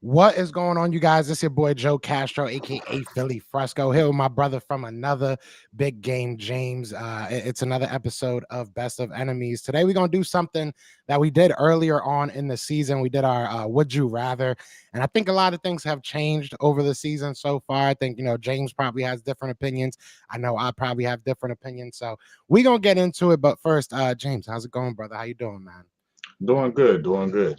What is going on, you guys? It's your boy Joe Castro, aka Philly Fresco, here with my brother from another big game, James. It's another episode of Best of Enemies. Today, we're gonna do something that we did earlier on in the season. We did our Would You Rather, and I think a lot of things have changed over the season so far. I think James probably has different opinions. I know I probably have different opinions. So we're gonna get into it. But first, James, how's it going, brother? How you doing, man? Doing good, doing good.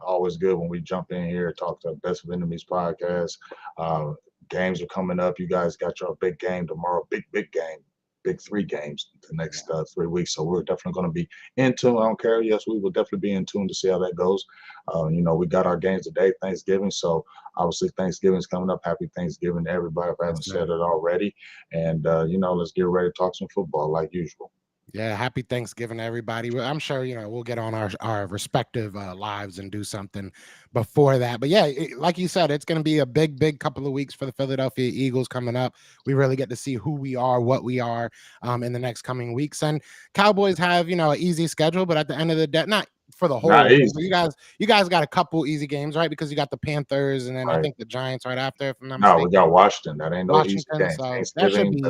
Always good when we jump in here, talk to Best of Enemies podcast. Uh, Games are coming up. You guys got your big game tomorrow, big game, big three games the Yeah, next 3 weeks. So we're definitely going to be in tune. I don't care. Yes, we will definitely be in tune to see how that goes. We got our games today, Thanksgiving. So obviously Thanksgiving's coming up. Happy Thanksgiving to everybody if I yes, haven't said sir. it already. And, let's get ready to talk some football like usual. Yeah, happy Thanksgiving to everybody. I'm sure we'll get on our respective lives and do something before that. But yeah, like you said, it's going to be a big couple of weeks for the Philadelphia Eagles coming up. We really get to see who we are, what we are in the next coming weeks. And Cowboys have an easy schedule, but at the end of the day, not for the whole Not way. But easy, you guys got a couple easy games, right? Because you got the Panthers and then I right? think the Giants right after, if I'm not No, we mistaken. got Washington. That ain't no easy Washington. game. So that should Thanksgiving.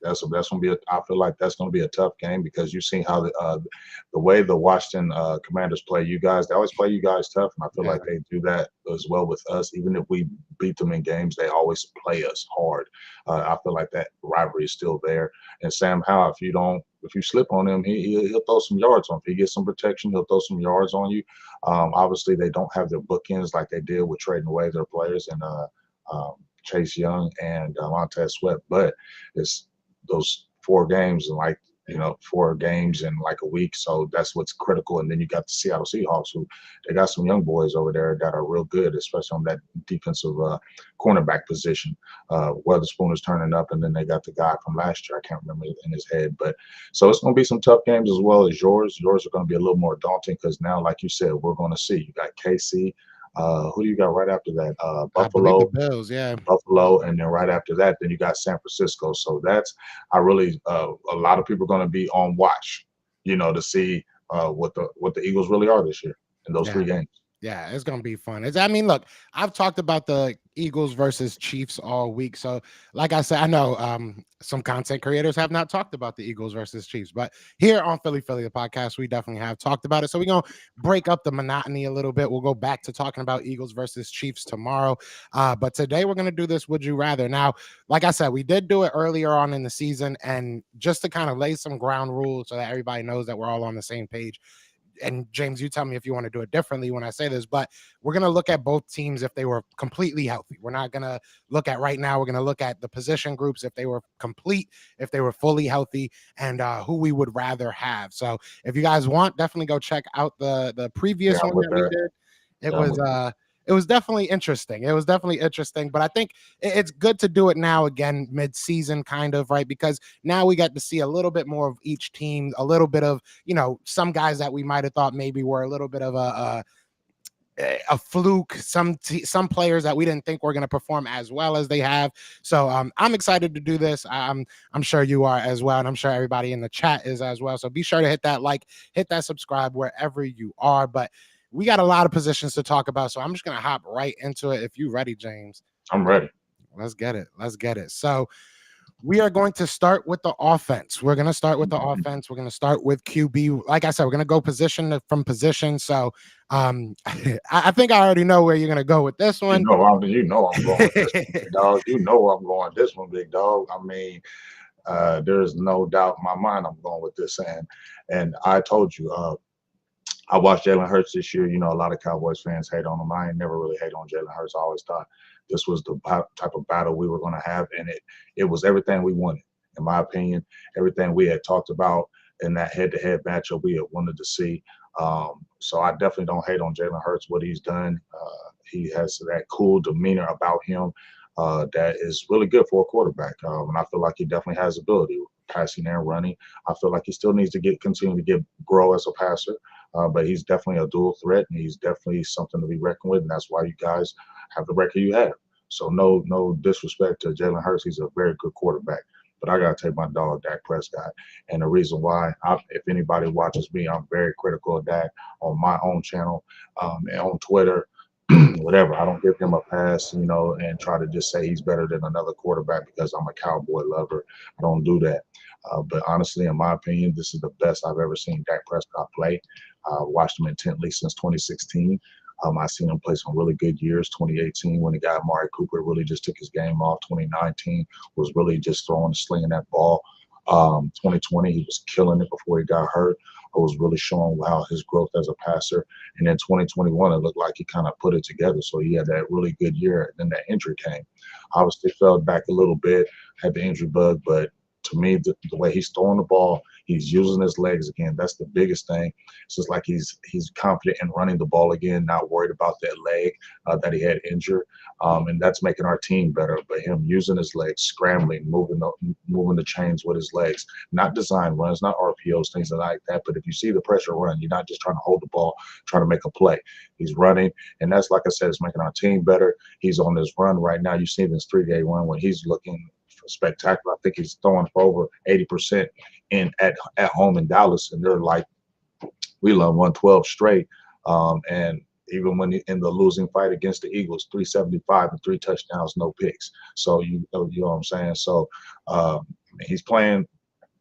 That's be that's gonna be. I feel like that's gonna be a tough game because you've seen how the way the Washington Commanders play you guys. They always play you guys tough, and I feel yeah. like they do that as well with us. Even if we beat them in games, they always play us hard. I feel like that rivalry is still there. And Sam Howell, if you slip on him, he'll throw some yards on. If he gets some protection, he'll throw some yards on you. Obviously, they don't have their bookends like they did with trading away their players and Chase Young and Montez Sweat, but it's those 4 games and 4 games in like a week. So that's what's critical. And then you got the Seattle Seahawks, who they got some young boys over there that are real good, especially on that defensive cornerback position. Weatherspoon is turning up, and then they got the guy from last year. I can't remember in his head, but so it's going to be some tough games as well as yours. Yours are going to be a little more daunting because now, like you said, we're going to see you got KC. Who do you got right after that? I believe the Buffalo, Bills, yeah. and then right after that, then you got San Francisco. So that's I really a lot of people are going to be on watch, to see what the Eagles really are this year in those Yeah. 3 games. Yeah, it's gonna be fun. I mean, look, I've talked about the Eagles versus Chiefs all week. So, like I said, I know some content creators have not talked about the Eagles versus Chiefs, but here on Philly, the podcast, we definitely have talked about it. So we're gonna break up the monotony a little bit. We'll go back to talking about Eagles versus Chiefs tomorrow. But today we're gonna do this Would You Rather. Now, like I said, we did do it earlier on in the season, and just to kind of lay some ground rules so that everybody knows that we're all on the same page, and James, you tell me if you want to do it differently when I say this, but we're going to look at both teams if they were completely healthy. We're not going to look at right now. We're going to look at the position groups if they were complete, if they were fully healthy, and who we would rather have. So if you guys want, definitely go check out the Yeah, previous I'm one with that we that. did. It Yeah, I'm was with that. it was definitely interesting. It was definitely interesting, but I think it's good to do it now again mid-season kind of, right? Because now we got to see a little bit more of each team, a little bit of, some guys that we might have thought maybe were a little bit of a fluke, some players that we didn't think were going to perform as well as they have. So I'm excited to do this. I'm sure you are as well, and I'm sure everybody in the chat is as well. So be sure to hit that like, hit that subscribe wherever you are. But we got a lot of positions to talk about, so I'm just going to hop right into it. If you ready, James, I'm ready. let's get it. Let's get it. So we are going to start with the offense. We're going to start with the offense. We're going to start with QB. Like I said, we're going to go position from position. So I think I already know where you're going to go with this one. I'm going with this one, big dog. You know I'm going with this one, big dog. I mean, there is no doubt in my mind I'm going with this, and I told you. I watched Jalen Hurts this year. A lot of Cowboys fans hate on him. I ain't never really hate on Jalen Hurts. I always thought this was the type of battle we were going to have, and it was everything we wanted, in my opinion. Everything we had talked about in that head-to-head matchup we had wanted to see. So I definitely don't hate on Jalen Hurts, what he's done. He has that cool demeanor about him that is really good for a quarterback, and I feel like he definitely has ability, passing and running. I feel like he still needs to continue to grow as a passer. But he's definitely a dual threat, and he's definitely something to be reckoned with, and that's why you guys have the record you have. So no disrespect to Jalen Hurts, he's a very good quarterback. But I gotta take my dog Dak Prescott, and the reason why, if anybody watches me, I'm very critical of Dak on my own channel and on Twitter. whatever. I don't give him a pass, and try to just say he's better than another quarterback because I'm a Cowboy lover. I don't do that. But honestly, in my opinion, this is the best I've ever seen Dak Prescott play. Watched him intently since 2016. I've seen him play some really good years. 2018, when he got Amari Cooper, really just took his game off. 2019 was really just throwing and slinging that ball. 2020, he was killing it before he got hurt. I was really showing how his growth as a passer. And then 2021, it looked like he kind of put it together. So he had that really good year. And then that injury came. Obviously, fell back a little bit, had the injury bug, but to me, the way he's throwing the ball, he's using his legs again. That's the biggest thing. It's just like he's confident in running the ball again, not worried about that leg that he had injured, and that's making our team better. But him using his legs, scrambling, moving the chains with his legs, not design runs, not RPOs, things like that. But if you see the pressure run, you're not just trying to hold the ball, trying to make a play. He's running, and that's, like I said, it's making our team better. He's on this run right now. You see this 3-day run when he's looking spectacular. I think he's throwing for over 80% at home in Dallas, and they're like, we love 112 straight. And even when in the losing fight against the Eagles, 375 and 3 touchdowns, no picks. So you know what I'm saying. So he's playing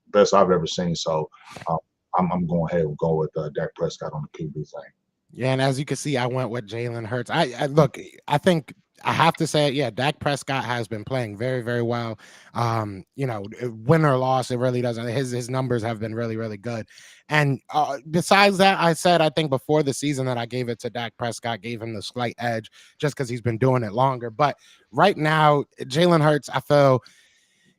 best I've ever seen. So I'm going ahead and go with Dak Prescott on the QB thing. Yeah, and as you can see, I went with Jalen Hurts. I look, I think I have to say it. Yeah, Dak Prescott has been playing very, very well. Win or loss, it really doesn't. His numbers have been really, really good. And besides that, I said I think before the season that I gave it to Dak Prescott, gave him the slight edge just because he's been doing it longer. But right now, Jalen Hurts, I feel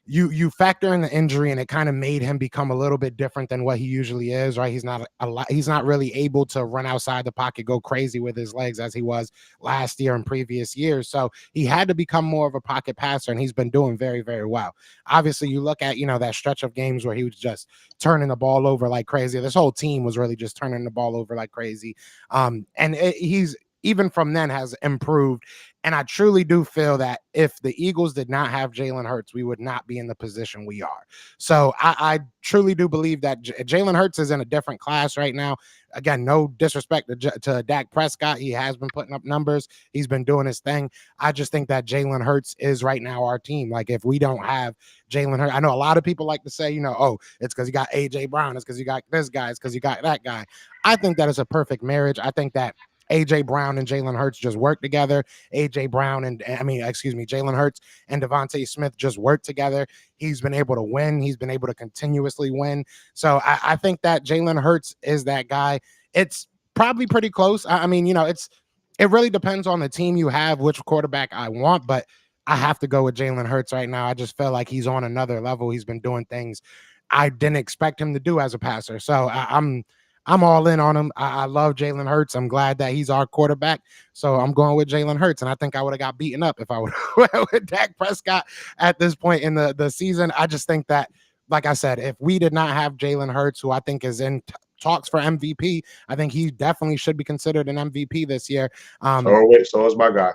you factor in the injury and it kind of made him become a little bit different than what he usually is, right? He's not really able to run outside the pocket, go crazy with his legs as he was last year and previous years. So he had to become more of a pocket passer, and he's been doing very, very well. Obviously, you look at, that stretch of games where he was just turning the ball over like crazy. This whole team was really just turning the ball over like crazy. He's even from then has improved. And I truly do feel that if the Eagles did not have Jalen Hurts, we would not be in the position we are. So I truly do believe that Jalen Hurts is in a different class right now. Again, no disrespect to Dak Prescott. He has been putting up numbers. He's been doing his thing. I just think that Jalen Hurts is right now our team. Like, if we don't have Jalen Hurts, I know a lot of people like to say, oh, it's because you got A.J. Brown. It's because you got this guy. It's because you got that guy. I think that is a perfect marriage. I think that A.J. Brown and Jalen Hurts just work together. A.J. Brown Jalen Hurts and Devontae Smith just work together. He's been able to win. He's been able to continuously win. So I think that Jalen Hurts is that guy. It's probably pretty close. It really depends on the team you have, which quarterback I want, but I have to go with Jalen Hurts right now. I just feel like he's on another level. He's been doing things I didn't expect him to do as a passer. So I'm all in on him. I love Jalen Hurts. I'm glad that he's our quarterback. So I'm going with Jalen Hurts. And I think I would have got beaten up if I would have went with Dak Prescott at this point in the season. I just think that, like I said, if we did not have Jalen Hurts, who I think is in talks for MVP, I think he definitely should be considered an MVP this year. So is my guy.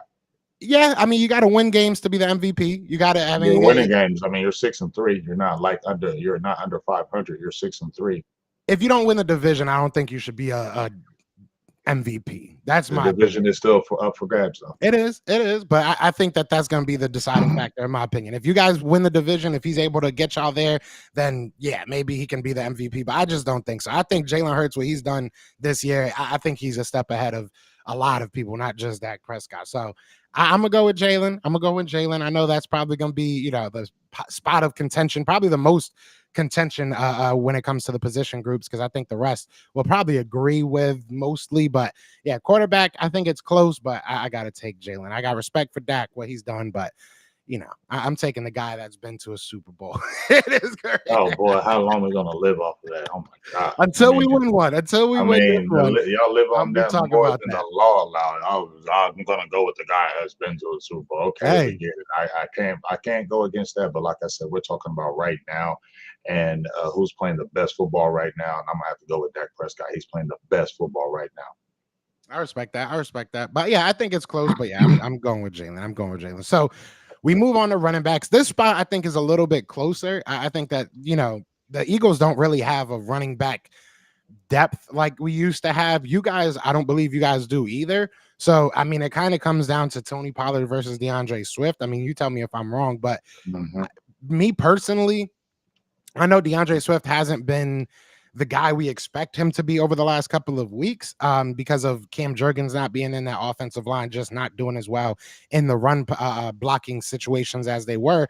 Yeah, you got to win games to be the MVP. You got to. You're winning games. You're 6-3. You're not You're not under 500. You're 6-3. If you don't win the division, I don't think you should be a MVP. That's the my division opinion. is still up for grabs, though. It is, but I think that that's going to be the deciding factor, in my opinion. If you guys win the division, if he's able to get y'all there, then yeah, maybe he can be the MVP. But I just don't think so. I think Jalen Hurts, what he's done this year, I think he's a step ahead of a lot of people, not just Dak Prescott. So I'm gonna go with Jalen. I know that's probably gonna be the spot of contention, probably the most contention when it comes to the position groups, because I think the rest will probably agree with mostly. But yeah, quarterback, I think it's close, but I got to take Jalen. I got respect for Dak, what he's done, but I'm taking the guy that's been to a Super Bowl. It is great. Oh boy, how long are we gonna live off of that? Oh my god! Until we win one. Until we win this one. Y'all live I'll on be that talking more about than that. the law allowed. I'm gonna go with the guy that's been to a Super Bowl. Okay, we get it. I can't go against that. But like I said, we're talking about right now, and who's playing the best football right now. And I'm gonna have to go with Dak Prescott. He's playing the best football right now. I respect that. But yeah, I think it's close. But yeah, I'm going with Jalen. So we move on to running backs. This spot I think is a little bit closer. I think that the Eagles don't really have a running back depth like we used to have. You guys, I don't believe you guys do either. So I mean, it kind of comes down to Tony Pollard versus DeAndre Swift. I mean, you tell me if I'm wrong, but Hmm. me personally, I know DeAndre Swift hasn't been the guy we expect him to be over the last couple of weeks, because of Cam Jurgens not being in that offensive line, just not doing as well in the run blocking situations as they were.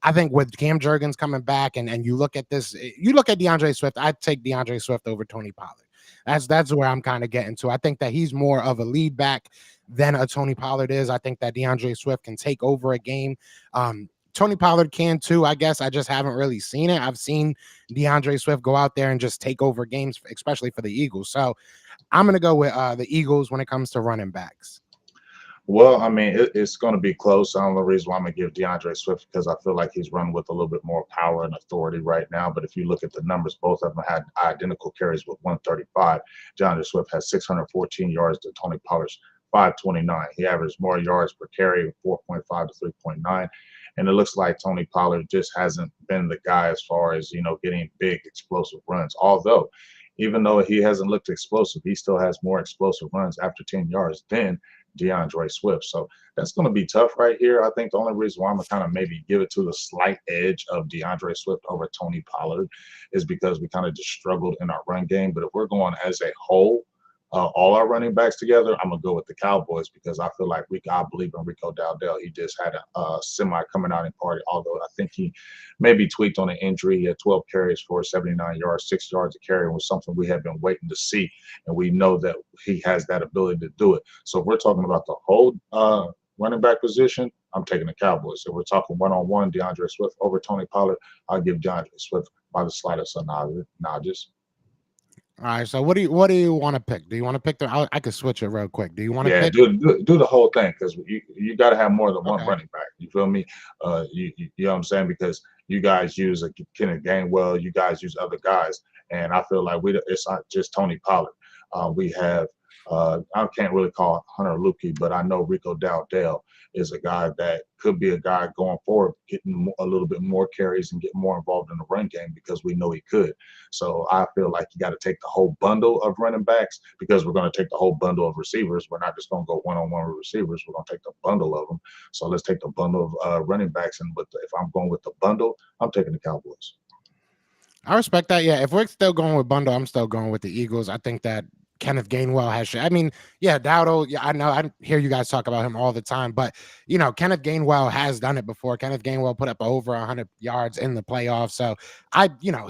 I think with Cam Jurgens coming back, and you look at this, you look at DeAndre Swift. I'd take DeAndre Swift over Tony Pollard. That's where I'm kind of getting to. I think that he's more of a lead back than a Tony Pollard is. I think that DeAndre Swift can take over a game. Tony Pollard can too, I guess. I just haven't really seen it. I've seen DeAndre Swift go out there and just take over games, especially for the Eagles. So I'm going to go with the Eagles when it comes to running backs. Well, I mean, it's going to be close. The only reason why I'm going to give DeAndre Swift because I feel like he's run with a little bit more power and authority right now. But if you look at the numbers, both of them had identical carries with 135. DeAndre Swift has 614 yards to Tony Pollard's 529. He averaged more yards per carry, 4.5 to 3.9. And it looks like Tony Pollard just hasn't been the guy as far as, getting big explosive runs. Although, even though he hasn't looked explosive, he still has more explosive runs after 10 yards than DeAndre Swift. So that's going to be tough right here. I think the only reason why I'm going to kind of maybe give it to the slight edge of DeAndre Swift over Tony Pollard is because we kind of just struggled in our run game. But if we're going as a whole, all our running backs together, I'm gonna go with the Cowboys because I feel like I believe in Rico Dowdell. He just had a semi coming out in party, although I think he maybe tweaked on an injury. He had 12 carries for 79 yards, 6 yards a carry, was something we have been waiting to see, and we know that he has that ability to do it. So if we're talking about the whole running back position, I'm taking the Cowboys. If we're talking one-on-one, DeAndre Swift over Tony Pollard, I'll give DeAndre Swift by the slightest of nudges. All right. So what do you want to pick? Do you want to pick I could switch it real quick. Do you want to Yeah, pick? do the whole thing because you got to have more than one Okay. running back. You feel me? You know what I'm saying? Because you guys use a Kenneth Gainwell, you guys use other guys, and I feel like it's not just Tony Pollard. We have I can't really call Hunter Lukey, but I know Rico Dowdell is a guy that could be a guy going forward, getting a little bit more carries and get more involved in the run game because we know he could. So I feel like you got to take the whole bundle of running backs because we're going to take the whole bundle of receivers. We're not just going to go one-on-one with receivers. We're going to take the bundle of them. So let's take the bundle of running backs. And if I'm going with the bundle, I'm taking the Cowboys. I respect that. Yeah, if we're still going with bundle, I'm still going with the Eagles. I think that Kenneth Gainwell has. I mean, yeah, Dowdle. Yeah, I know. I hear you guys talk about him all the time, but Kenneth Gainwell has done it before. Kenneth Gainwell put up over 100 yards in the playoffs. So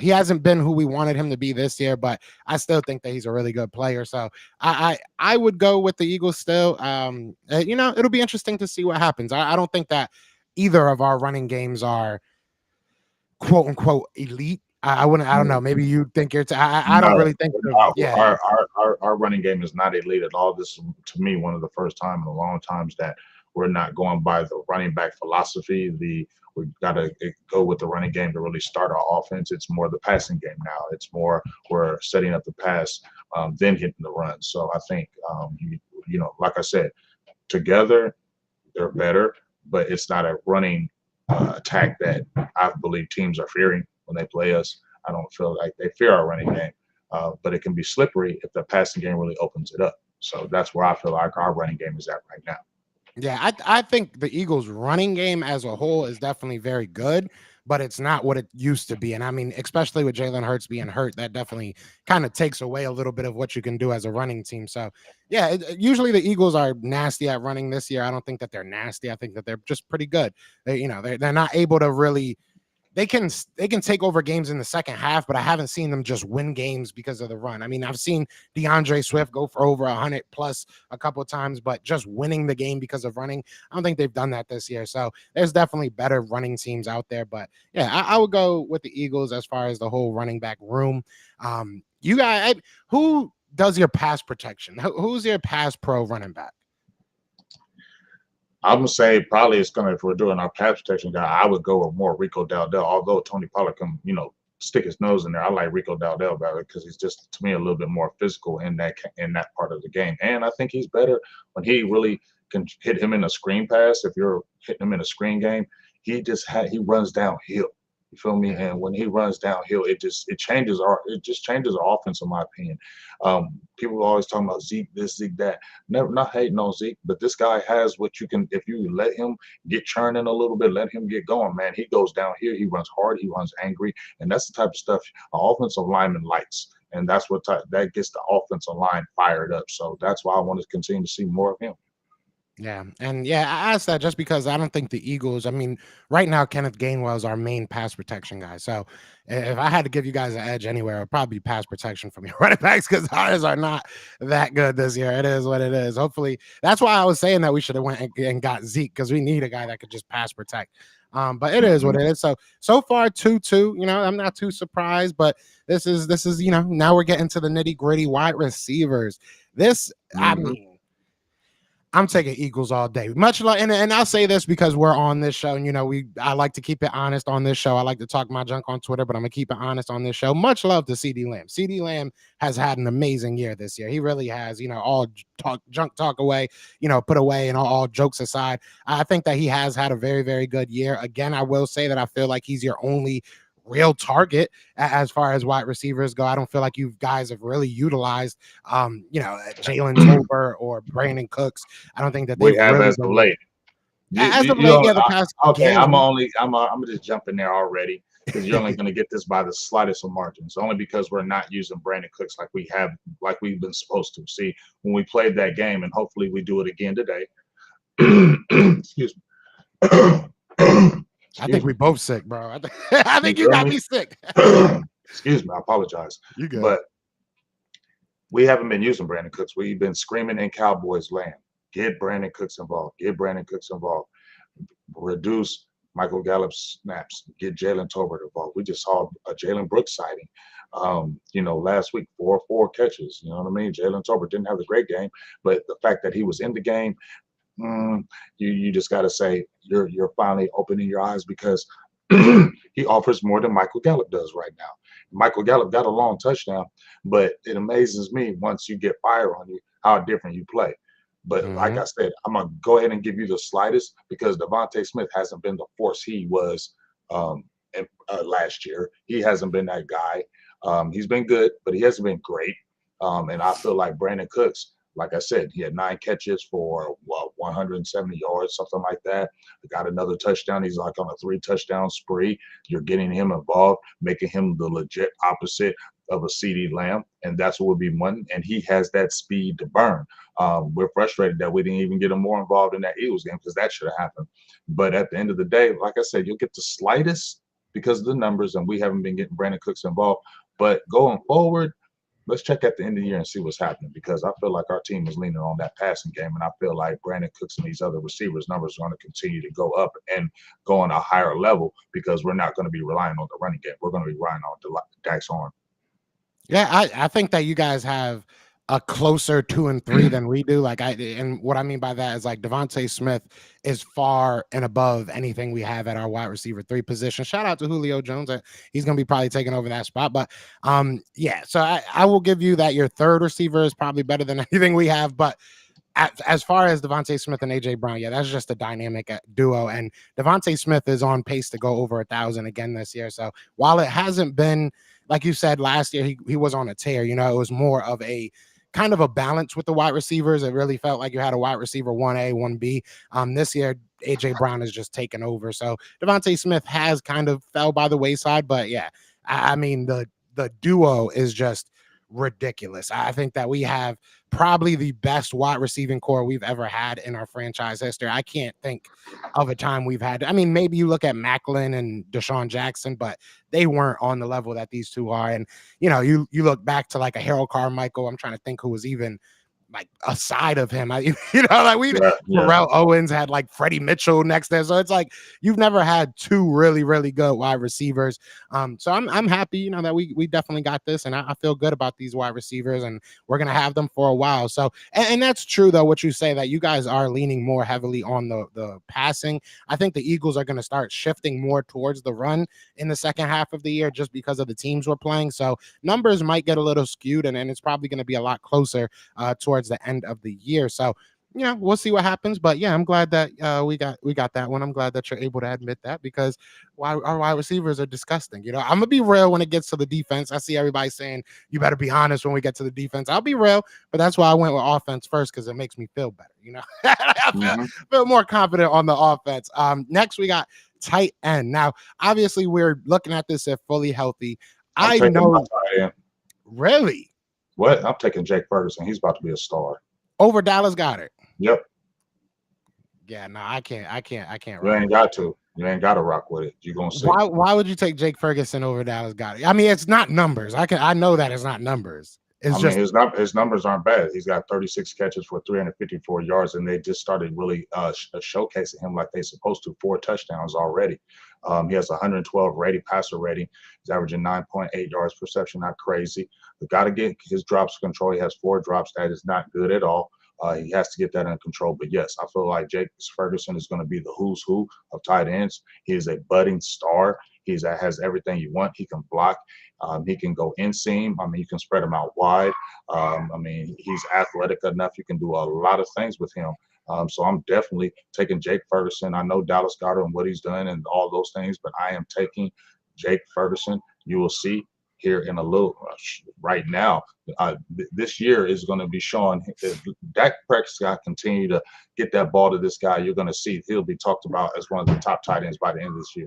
he hasn't been who we wanted him to be this year, but I still think that he's a really good player. So I would go with the Eagles still. It'll be interesting to see what happens. I don't think that either of our running games are quote unquote elite. I wouldn't. I don't know. Maybe you think you're. I don't No, really think. Yeah. our running game is not elite at all. This is, to me, one of the first time in a long times that we're not going by the running back philosophy. We got to go with the running game to really start our offense. It's more the passing game now. It's more we're setting up the pass, then hitting the run. So I think like I said, together they're better, but it's not a running attack that I believe teams are fearing when they play us. I don't feel like they fear our running game, but it can be slippery if the passing game really opens it up. So that's where I feel like our running game is at right now. Yeah, I think the Eagles' running game as a whole is definitely very good, but it's not what it used to be. And I mean, especially with Jalen Hurts being hurt, that definitely kind of takes away a little bit of what you can do as a running team. So, yeah, usually the Eagles are nasty at running this year. I don't think that they're nasty. I think that they're just pretty good. They're not able to really they can take over games in the second half, but I haven't seen them just win games because of the run. I mean, I've seen DeAndre Swift go for over 100 plus a couple of times, but just winning the game because of running, I don't think they've done that this year. So there's definitely better running teams out there. But yeah, I would go with the Eagles as far as the whole running back room. You guys, who does your pass protection? Who's your pass pro running back? I'm gonna say probably it's gonna if we're doing our pass protection guy, I would go with more Rico Dowdell. Although Tony Pollard can, stick his nose in there. I like Rico Dowdell better because he's just to me a little bit more physical in that part of the game. And I think he's better when he really can hit him in a screen pass. If you're hitting him in a screen game, he runs downhill. You feel me? Yeah. And when he runs downhill, it just changes our offense, in my opinion. People are always talking about Zeke this, Zeke that. Never not hating on Zeke, but this guy has what you can if you let him get churning a little bit, let him get going, man. He goes down here, he runs hard, he runs angry, and that's the type of stuff an offensive lineman likes. And that's that gets the offensive line fired up. So that's why I want to continue to see more of him. Yeah, and yeah, I asked that just because I don't think the Eagles. I mean, right now Kenneth Gainwell is our main pass protection guy. So if I had to give you guys an edge anywhere, it would probably be pass protection from your running backs because ours are not that good this year. It is what it is. Hopefully, that's why I was saying that we should have went and got Zeke because we need a guy that could just pass protect. But it is what Hmm. it is. So far 2-2. You know, I'm not too surprised, but this is now we're getting to the nitty gritty wide receivers. This I Hmm. mean. I'm taking Eagles all day. Much like, and I'll say this because we're on this show, and I like to keep it honest on this show. I like to talk my junk on Twitter, but I'm gonna keep it honest on this show. Much love to CD Lamb. CD Lamb has had an amazing year this year. He really has. All talk junk talk away, put away, and all jokes aside, I think that he has had a very very good year. Again, I will say that I feel like he's your only real target as far as wide receivers go. I don't feel like you guys have really utilized Jalen Tolbert or Brandon Cooks. I don't think that We they've have really as of been late. You, as you, of you late. don't, Yeah, the past okay, game. I'm gonna just jump in there already because you're only gonna get this by the slightest of margins, only because we're not using Brandon Cooks like we've been supposed to. See, when we played that game, and hopefully we do it again today. Excuse me. I think Excuse we me. both sick, bro. I You think you feel got me? me sick. Excuse me. I apologize, You good? but we haven't been using Brandon Cooks. We've been screaming in Cowboys land. Get Brandon Cooks involved. Get Brandon Cooks involved. Reduce Michael Gallup's snaps, get Jalen Tolbert involved. We just saw a Jalen Brooks sighting, last week, four catches. You know what I mean? Jalen Tolbert didn't have a great game, but the fact that he was in the game, mm, you just got to say you're finally opening your eyes because he offers more than Michael Gallup does right now. Michael Gallup got a long touchdown, but it amazes me once you get fire on you how different you play. But like Hmm. I said, I'm gonna go ahead and give you the slightest because Devontae Smith hasn't been the force he was um, last year. He hasn't been that guy. He's been good, but he hasn't been great. And I feel like Brandon Cooks, like I said, he had 9 catches for 170 yards, something like that. He got another touchdown. He's like on a 3 touchdown spree. You're getting him involved, making him the legit opposite of a CD Lamb, and that's what we'll be wanting. And he has that speed to burn. We're frustrated that we didn't even get him more involved in that Eagles game because that should have happened. But at the end of the day, like I said, you'll get the slightest because of the numbers, and we haven't been getting Brandon Cooks involved. But going forward, let's check at the end of the year and see what's happening because I feel like our team is leaning on that passing game, and I feel like Brandon Cooks and these other receivers' numbers are going to continue to go up and go on a higher level because we're not going to be relying on the running game. We're going to be relying on Dak's arm. Yeah, I think that you guys have a closer 2 and 3 than we do. And what I mean by that is like Devontae Smith is far and above anything we have at our wide receiver 3 position. Shout out to Julio Jones. He's gonna be probably taking over that spot. But yeah, so I will give you that your third receiver is probably better than anything we have. But as far as Devontae Smith and AJ Brown, yeah, that's just a dynamic duo. And Devontae Smith is on pace to go over 1,000 again this year. So while it hasn't been like you said last year, he was on a tear. It was more of a kind of a balance with the wide receivers. It really felt like you had a wide receiver 1A, 1B. This year, AJ Brown is just taken over. So Devontae Smith has kind of fell by the wayside, but yeah, I mean the duo is just ridiculous. I think that we have probably the best wide receiving core we've ever had in our franchise history. I can't think of a time we've had. I mean, maybe you look at Macklin and Deshaun Jackson, but they weren't on the level that these two are. And you look back to like a Harold Carmichael. I'm trying to think who was even like aside of him. Like we Yeah, yeah. Pharrell Owens had like Freddie Mitchell next there. So it's like you've never had two really, really good wide receivers. So I'm happy, that we definitely got this, and I feel good about these wide receivers, and we're gonna have them for a while. So and that's true though, what you say that you guys are leaning more heavily on the passing. I think the Eagles are gonna start shifting more towards the run in the second half of the year just because of the teams we're playing. So numbers might get a little skewed, and it's probably gonna be a lot closer towards the end of the year. So yeah, we'll see what happens. But yeah, I'm glad that we got that one. I'm glad that you're able to admit that because why our wide receivers are disgusting. I'm gonna be real when it gets to the defense. I see everybody saying you better be honest when we get to the defense. I'll be real, but that's why I went with offense first because it makes me feel better. I Hmm. feel more confident on the offense. Next we got tight end. Now, obviously, we're looking at this if fully healthy. I'm I taking my know, tight end. really, What? I'm taking Jake Ferguson. He's about to be a star. over Dallas Goddard. Yep. Yeah, no, I can't You rock ain't with that. got to. You ain't got to rock with it. You're gonna see. Why would you take Jake Ferguson over Dallas Goddard? I mean, it's not numbers. I know that it's not numbers. It's I mean, just his numbers aren't bad. He's got 36 catches for 354 yards, and they just started really showcasing him like they're supposed to. 4 touchdowns already. He has 112 rating, passer rating. He's averaging 9.8 yards per reception. Not crazy. But got to get his drops control. He has 4 drops. That is not good at all. He has to get that under control. But yes, I feel like Jake Ferguson is going to be the who's who of tight ends. He is a budding star. Has everything you want. He can block. He can go in seam. I mean, you can spread him out wide. I mean, he's athletic enough. You can do a lot of things with him. So I'm definitely taking Jake Ferguson. I know Dallas Goedert and what he's done and all those things, but I am taking Jake Ferguson. You will see here in a little right now. This year is going to be showing if Dak Prescott continue to get that ball to this guy. You're going to see he'll be talked about as one of the top tight ends by the end of this year.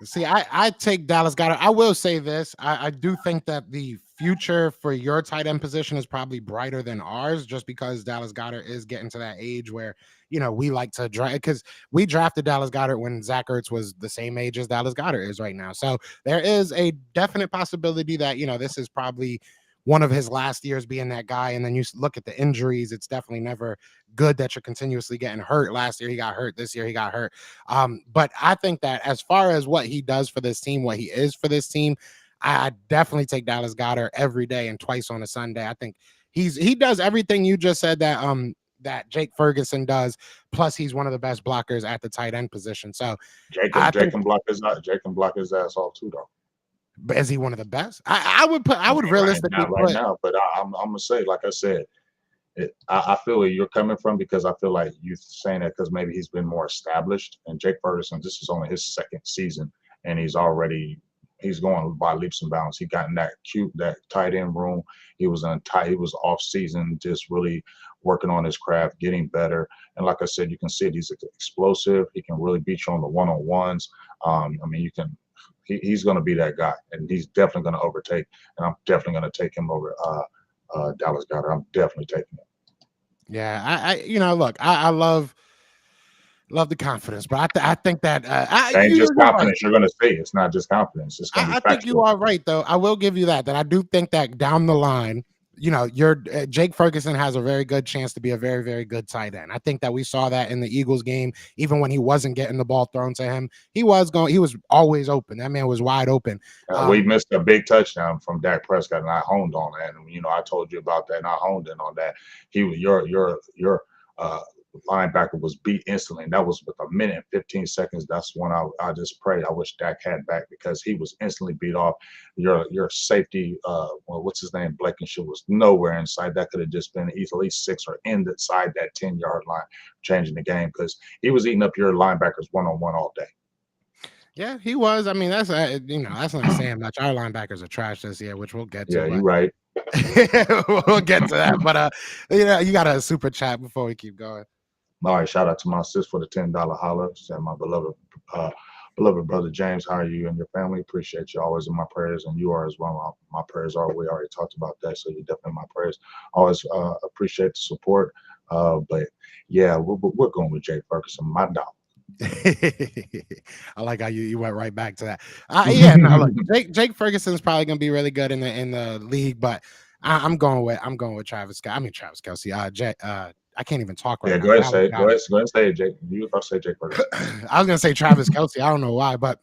see, I take Dallas Goddard. I will say this. I do think that the future for your tight end position is probably brighter than ours, just because Dallas Goddard is getting to that age where, we like to draft because we drafted Dallas Goddard when Zach Ertz was the same age as Dallas Goddard is right now. So there is a definite possibility that, this is probably one of his last years being that guy. And then you look at the injuries, it's definitely never good that you're continuously getting hurt. Last year he got hurt, this year he got hurt. But I think that as far as what he does for this team, what he is for this team, I definitely take Dallas Goddard every day and twice on a Sunday. I think he does everything you just said that Jake Ferguson does. Plus, he's one of the best blockers at the tight end position. So I Jake think, can block his Jake can block his ass off too, though. but is he one of the best? I I would mean, right realistically now, right put. now. But I'm gonna say, like I said, I feel where you're coming from because I feel like you saying that because maybe he's been more established. And Jake Ferguson, this is only his second season, and he's going by leaps and bounds. He got in that tight end room. He was off season, just really working on his craft, getting better. And like I said, you can see it. He's explosive. He can really beat you on the one-on-ones. I mean, you can. He's going to be that guy, and he's definitely going to overtake. And I'm definitely going to take him over Dallas Goddard. I'm definitely taking him. Yeah, look, I love the confidence, but I think that It ain't just you're right. confidence. You're gonna see. It's not just confidence. It's gonna be I think you factual. are right, though. I will give you that. That I do think that down the line, your Jake Ferguson has a very good chance to be a very, very good tight end. I think that we saw that in the Eagles game, even when he wasn't getting the ball thrown to him, he was going. He was always open. That man was wide open. We Um, missed a big touchdown from Dak Prescott, and I honed on that. And I told you about that, and I honed in on that. He was your uh, linebacker was beat instantly, and that was with a minute and 15 seconds. That's when I just prayed. I wish Dak had back because he was instantly beat off. Your safety, well, what's his name, Blankenship was nowhere in sight. That could have just been easily 6 or inside that 10-yard line, changing the game because he was eating up your linebackers one-on-one all day. yeah, he was. I mean, that's not saying much. Our linebackers are trash this year, which we'll get to, Yeah, you're but right. we'll get to that. But you got a super chat before we keep going. All right, shout out to my sis for the $10 holler. And my uh, beloved brother James. How are you and your family? Appreciate you always in my prayers, and you are as well. My prayers are. We already talked about that, so you're definitely in my prayers. Always appreciate the support. But yeah, we're going with Jay Ferguson, my dog. I like how you went right back to that. Yeah, no, look, Jake Ferguson is probably going to be really good in the league, but I'm going with Travis. I mean Travis Kelsey. I can't even talk right Yeah, now. go ahead and Dallas say it. got it. Go ahead and say it, Jake. You were about to say Jake Ferguson I was going to say Travis Kelsey. I don't know why, but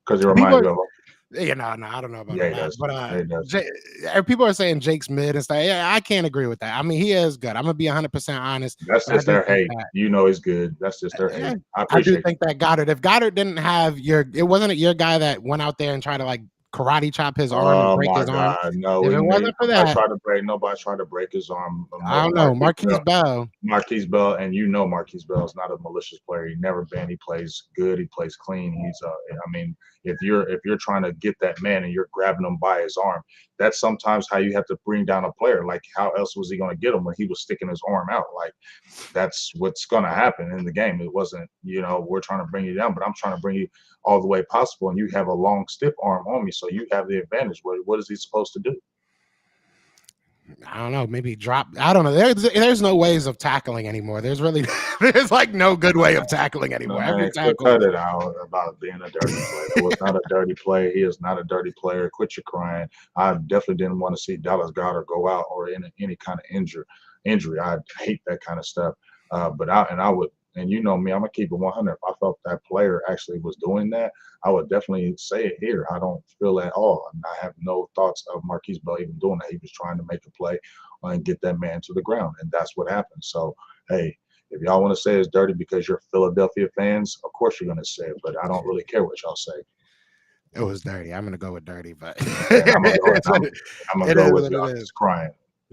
because it people reminds you of him. no, I don't know about Yeah, all he that. does. But Yeah, he does. People are saying Jake's mid and stuff. Yeah, I can't agree with that. I mean, he is good. I'm gonna be 100% honest, That's but I just do their think hate. that He's good. That's just their yeah, hate. I I do appreciate think that Goddard. If Goddard didn't have it wasn't your guy that went out there and tried to like karate chop his arm and Oh break my his arm. God, no, If it wasn't for that, nobody tried to break his arm. I don't know. Marquise Bell. Marquise Bell, and you know Marquise Bell is not a malicious player. He never been. He plays good. He plays clean. I mean, if you're trying to get that man and you're grabbing him by his arm, that's sometimes how you have to bring down a player. Like, how else was he going to get him when he was sticking his arm out? Like, that's what's going to happen in the game. It wasn't, we're trying to bring you down, but I'm trying to bring you all the way possible, and you have a long, stiff arm on me, so you have the advantage. What is he supposed to do? I don't know, maybe drop. I don't know. There's no ways of tackling anymore. There's really there's like no good way of tackling No, anymore. Every man, tackle. cut it out about being a dirty play. That was not a dirty play. He is not a dirty player. Quit your crying. I definitely didn't want to see Dallas Goedert go out or in any kind of injury. I hate that kind of stuff. I would, and you know me, I'm gonna keep it 100. If I felt that player actually was doing that, I would definitely say it here. I don't feel at all, and I have no thoughts of Marquise Bell even doing that. He was trying to make a play and get that man to the ground, and that's what happened. So, hey, if y'all want to say it's dirty because you're Philadelphia fans, of course you're going to say it, but I don't really care what y'all say. It was dirty. I'm gonna go with dirty, but And I'm gonna go. I'm gonna it go is with what it y'all is. just crying.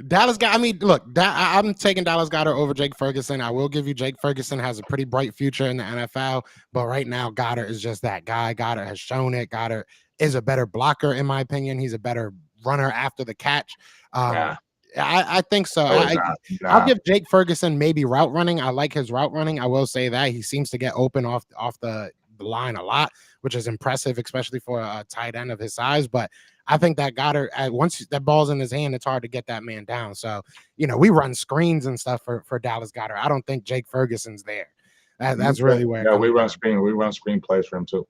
Dallas got. I mean, look, I'm taking Dallas Goedert over Jake Ferguson. I will give you Jake Ferguson has a pretty bright future in the NFL, but right now Goddard is just that guy. Goddard has shown it. Goddard is a better blocker, in my opinion. He's a better runner after the catch. Nah, I think so. no, it's not. I'll Nah, give Jake Ferguson maybe route running. I like his route running. I will say that he seems to get open off the line a lot, which is impressive, especially for a tight end of his size. But I think that Goddard, once that ball's in his hand, it's hard to get that man down. So, we run screens and stuff for Dallas Goddard. I don't think Jake Ferguson's there. That's really where it yeah, comes down. we run screen plays for him too.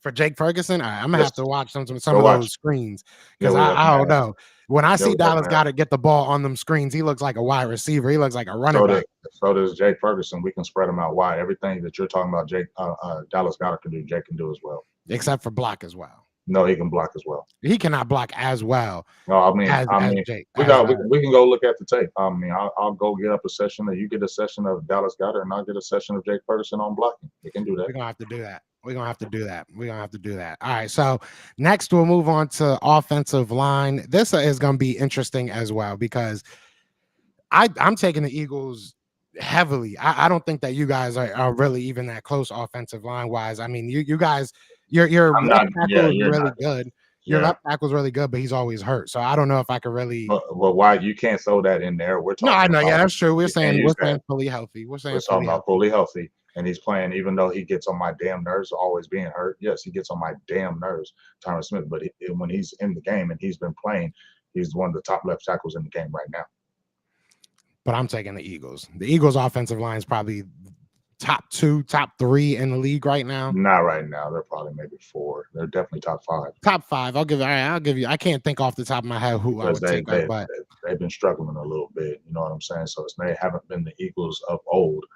For Jake Ferguson, all right, I'm gonna Yes, have to watch some go of those watch. screens Yeah, because we I don't recommend. know. When I Yeah, see we Dallas recommend. Goddard get the ball on them screens, he looks like a wide receiver. He looks like a running So does back, Jake Ferguson. We can spread him out wide. Everything that you're talking about, Dallas Goedert can do. Jake can do as well. except for block as well. No, he can block as well. He cannot block as well No, as Jake as we can go look at the tape. I'll go get up a session, and you get a session of Dallas Goedert, and I'll get a session of Jake Ferguson on blocking. We can do that. We're gonna have to do that. We're gonna have to do that. We're gonna have to do that. All right. So next we'll move on to offensive line. This is gonna be interesting as well because I'm taking the Eagles heavily. I don't think that you guys are really even that close offensive line wise. I mean, you guys, your I'm left not. Yeah, tackle is you're really not. good. Your Yeah. left tackle is really good, but he's always hurt. So I don't know if I could really. Well, why you can't throw that in there? We're No, I talking know. Yeah, about that's true. you can't We're use that. saying fully healthy. We're We're saying talking fully about healthy. fully healthy, and he's playing. Even though he gets on my damn nerves, always being hurt. Yes, he gets on my damn nerves, Tyron Smith. But when he's in the game and he's been playing, he's one of the top left tackles in the game right now. But I'm taking the Eagles. The Eagles' offensive line is probably top 2, top 3 in the league right now. Not right now. They're probably maybe 4. They're definitely top 5. Top 5. All right, I'll give you. I can't think off the top of my head who I Because would take, but they've been struggling a little bit. You know what I'm saying? So they haven't been the Eagles of old.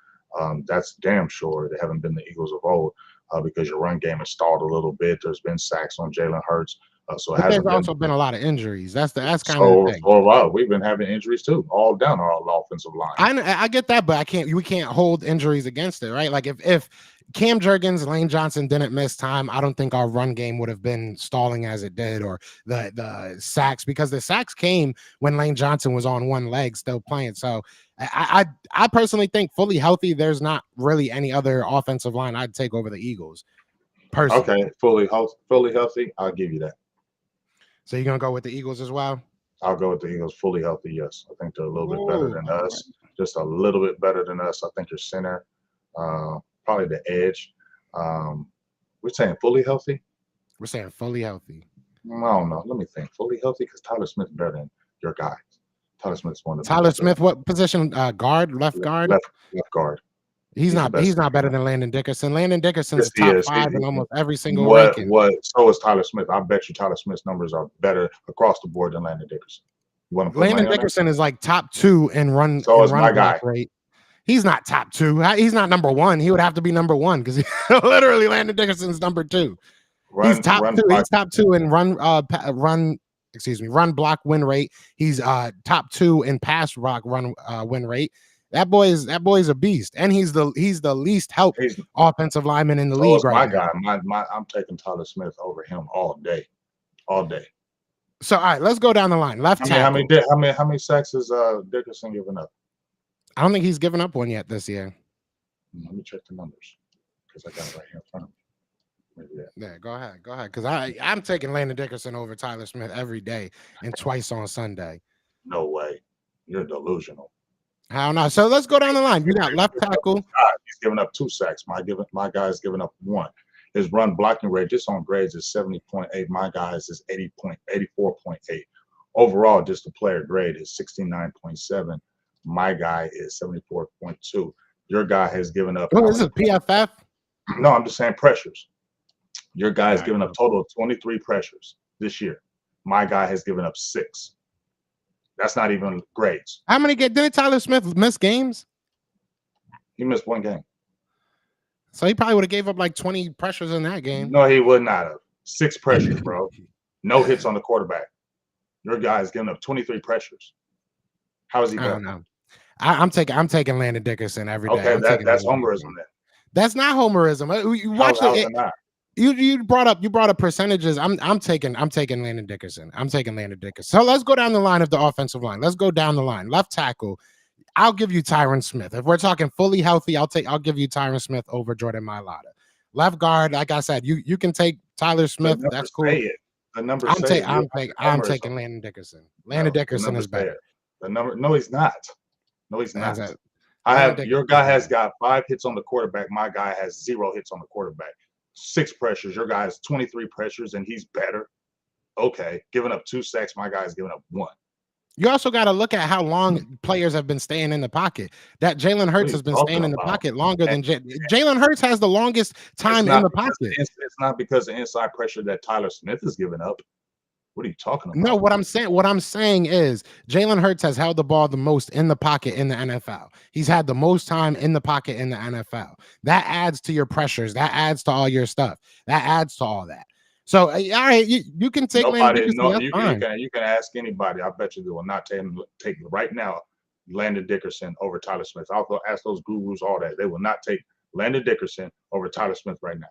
That's damn sure they haven't been the Eagles of old because your run game has stalled a little bit. There's been sacks on Jalen Hurts, so it but there's hasn't been. also been a lot of injuries. That's kind of the So thing. for a while, we've been having injuries too, all down our offensive line. I get that, but we can't hold injuries against it, right? Like if Cam Jurgens, Lane Johnson didn't miss time, I don't think our run game would have been stalling as it did, or the sacks, because the sacks came when Lane Johnson was on one leg still playing. So I personally think fully healthy, there's not really any other offensive line I'd take over the Eagles personally. Okay, fully healthy. I'll give you that. So you're gonna go with the Eagles as well? I'll go with the Eagles fully healthy. Yes, I think they're a little bit better Oh, than all right. us, just a little bit better than us. I think your center, probably the edge. We're saying fully healthy. We're saying fully healthy. I don't know. Let me think. Fully healthy because Tyler Smith's better than your guy. Tyler Smith's one of the Tyler better Smith, what position? Guard, left guard. left guard. He's He's the not. best. He's not better than Landon Dickerson. Landon Dickerson's Yes, he top is. 5 in almost every single What ranking. what? So is Tyler Smith. I bet you Tyler Smith's numbers are better across the board than Landon Dickerson. You want to put Landon money on that? Dickerson is like top 2 in So is run my block guy. rate. He's not top 2. He's not number 1. He would have to be number 1 because literally Landon Dickerson's number 2. He's top 2. Block. He's top 2 in run. Excuse me, run block win rate. He's top 2 in pass block run win rate. That boy is a beast, and he's the least helped offensive lineman in the So league is my right guy. now. I'm taking Tyler Smith over him all day. all day. So, all right, let's go down the line. Left tackle. How many sacks is Dickerson giving up? I don't think he's given up one yet this year. Let me check the numbers because I got it right here in front of me. Yeah, go ahead. Because I'm taking Landon Dickerson over Tyler Smith every day and twice on Sunday. No way. You're delusional. How not? So let's go down the line. You got left tackle. He's giving up 2 sacks. My guy's giving up 1. His run blocking rate just on grades is 70.8. My guy's is 84.8. Overall, just the player grade is 69.7. My guy is 74.2. Your guy has given up. Oh, this is PFF? No, I'm just saying pressures. Your guy has given up total of 23 pressures this year. My guy has given up 6. That's not even grades. How many didn't Tyler Smith miss games? He missed 1 game. So he probably would have gave up like 20 pressures in that game. No, he would not have. 6 pressures, bro. No hits on the quarterback. Your guy is giving up 23 pressures. How is he better? I don't know. I'm taking Landon Dickerson every day. Okay, that's homerism then. That's not homerism. You watch it. You brought up percentages. I'm taking Landon Dickerson. So let's go down the line of the offensive line. Let's go down the line. Left tackle. I'll give you Tyron Smith. If we're talking fully healthy, I'll give you Tyron Smith over Jordan Mailata. Left guard, like I said, you can take Tyler Smith. That's cool. The number I'm taking Landon Dickerson. Landon Dickerson is better. No, he's not. Your guy has got 5 hits on the quarterback. My guy has 0 hits on the quarterback. 6 pressures. Your guy has 23 pressures, and he's better. Okay, giving up 2 sacks. My guy's giving up 1. You also got to look at how long players have been staying in the pocket. That Jalen Hurts has been staying in the pocket longer than Jalen Hurts has the longest time in the pocket. It's not because of inside pressure that Tyler Smith is giving up. What are you talking about? No, what I'm saying is Jalen Hurts has held the ball the most in the pocket in the NFL. He's had the most time in the pocket in the NFL. That adds to your pressures. That adds to all your stuff. That adds to all that. So, all right, you can take Landon Dickerson. You can ask anybody. I bet you they will not take right now Landon Dickerson over Tyler Smith. I'll go ask those gurus all that. They will not take Landon Dickerson over Tyler Smith right now.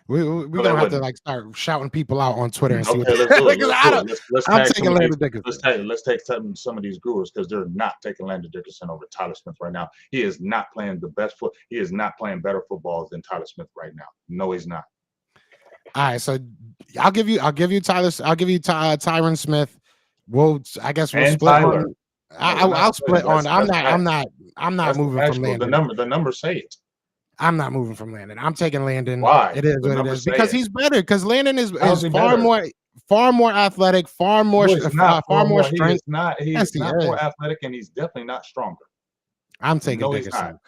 We're gonna have to like start shouting people out on Twitter and see what let's do it. I'm taking Landon Dickerson. Let's take some of these gurus because they're not taking Landon Dickerson over Tyler Smith right now. He is not playing the best foot. He is not playing better football than Tyler Smith right now. No, he's not. All right, so I'll give you Tyron Smith. I guess we'll split Tyler. I'll split on. I'm not moving from Landon. The numbers say it. I'm not moving from Landon. I'm taking Landon. Why? It is what it is because he's better. Because Landon is far more athletic, far more strength. He's not more athletic, and he's definitely not stronger. I'm taking Dickerson.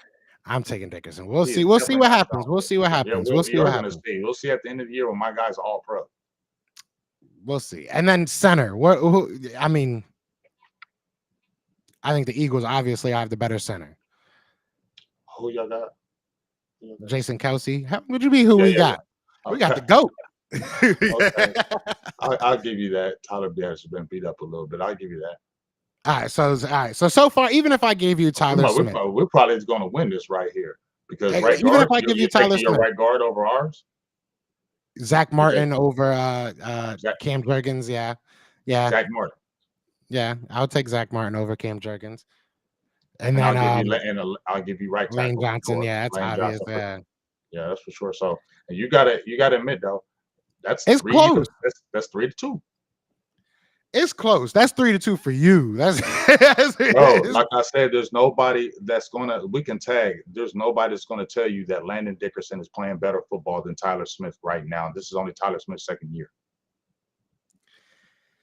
I'm taking Dickerson. We'll see what happens. We'll see what happens. We'll see at the end of the year when my guys are all pro. We'll see. And then center. I think the Eagles obviously have the better center. Who y'all got? Jason Kelsey. How would you be who we got? Okay. We got the GOAT. Okay. I'll give you that. Tyler Bass has been beat up a little bit. I'll give you that. All right. So far, even if I gave you Tyler Smith, we're probably going to win this right here because if I give you Tyler Smith, right guard over ours. Zach Martin over Cam Jurgens. Yeah. Zach Martin. Yeah, I'll take Zach Martin over Cam Jurgens. And then I'll give you right Lane Johnson. Yeah, that's obvious. Yeah, that's for sure. So and you gotta admit though, it's close. That's 3-2. It's close. That's 3-2 for you. That's like I said, there's nobody that's we can tag. There's nobody that's gonna tell you that Landon Dickerson is playing better football than Tyler Smith right now. This is only Tyler Smith's 2nd year.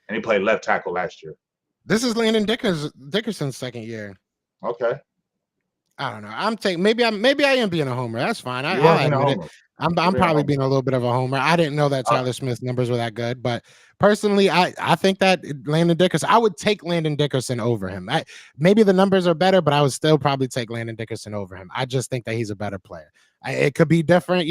And he played left tackle last year. This is Landon Dickerson's 2nd year. Okay. I don't know. I'm taking maybe I am being a homer. That's fine. I'm probably being a little bit of a homer. I didn't know that Tyler Smith's numbers were that good, but personally, I think that Landon Dickerson. I would take Landon Dickerson over him. Maybe the numbers are better, but I would still probably take Landon Dickerson over him. I just think that he's a better player. It could be different,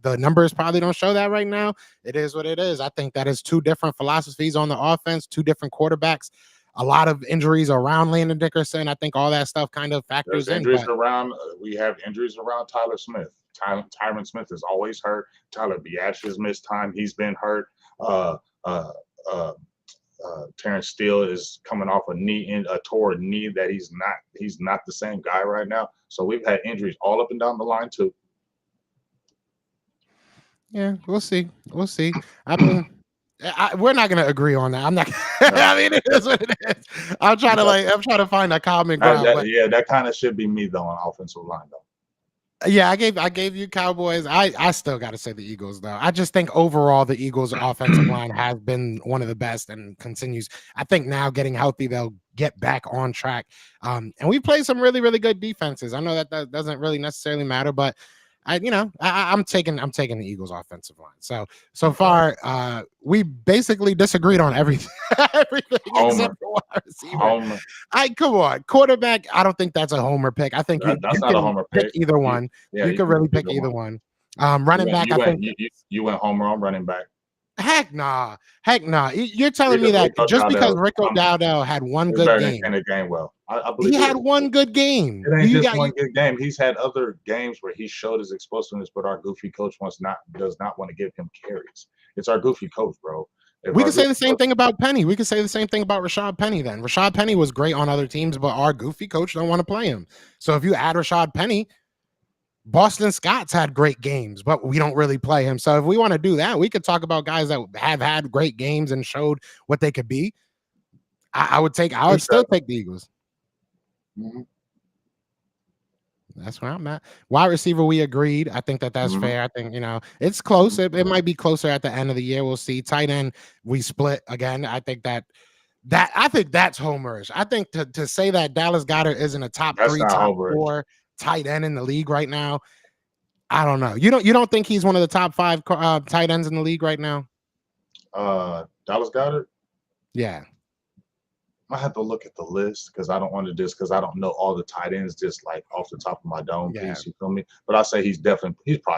the numbers probably don't show that right now. It is what it is. I think that is 2 different philosophies on the offense, 2 different quarterbacks. a lot of injuries around Landon Dickerson. I think all that stuff kind of There's factors in. injuries But around. We have injuries around Tyler Smith. Tyron Smith is always hurt. Tyler Biatch has missed time. He's been hurt. Uh, uh, uh, Terrence Steele is coming off a torn knee that he's not the same guy right now. So we've had injuries all up and down the line too. yeah, we'll see. We'll see. I mean, we're not going to agree on that. I'm not. No, I mean, it is what it is. I'm trying to find a common ground. But yeah, that kind of should be me though on offensive line though. yeah, I gave you Cowboys. I still got to say the Eagles though. I just think overall the Eagles' offensive line has been one of the best and continues. I think now getting healthy, they'll get back on track. And we played some really really good defenses. I know that doesn't really necessarily matter, but I'm taking the Eagles offensive line. So Okay. far, we basically disagreed on everything, everything Homer. except for wide receiver. Homer. Come on, quarterback. I don't think that's a homer pick. I think That's you not a can homer pick pick. either one. Yeah, You you could can really pick pick either either one. one. Running back, I think. You went homer on running back. Heck nah, heck nah. You're telling me that Rico just because Dowdell, Rico Dowdell had one is good better than game, Kenneth Gainwell. I he believe it had is. one good game. It ain't You just got one good game. He's had other games where he showed his explosiveness, but our goofy coach does not want to give him carries. It's our goofy coach, bro. If We our could say goofy the same coach, thing about Penny. We could say the same thing about Rashad Penny then. Rashad Penny was great on other teams, but our goofy coach don't want to play him. So if you add Rashad Penny, Boston Scott's had great games, but we don't really play him. So if we want to do that, we could talk about guys that have had great games and showed what they could be. I would still take the Eagles. Mhm. That's where I'm at. Wide receiver, we agreed. I think that's Mhm. fair. I think, it's close. Mhm. It might be closer at the end of the year. We'll see. Tight end, we split again. I think I think that's homerish. I think to say that Dallas Goedert isn't a top That's 3, not top Hobart. 4 tight end in the league right now. I don't know. You don't think he's one of the top 5 tight ends in the league right now? Dallas Goedert. Yeah. I have to look at the list because I don't want to because I don't know all the tight ends just like off the top of my dome Yeah. piece. You feel me? But I say he's probably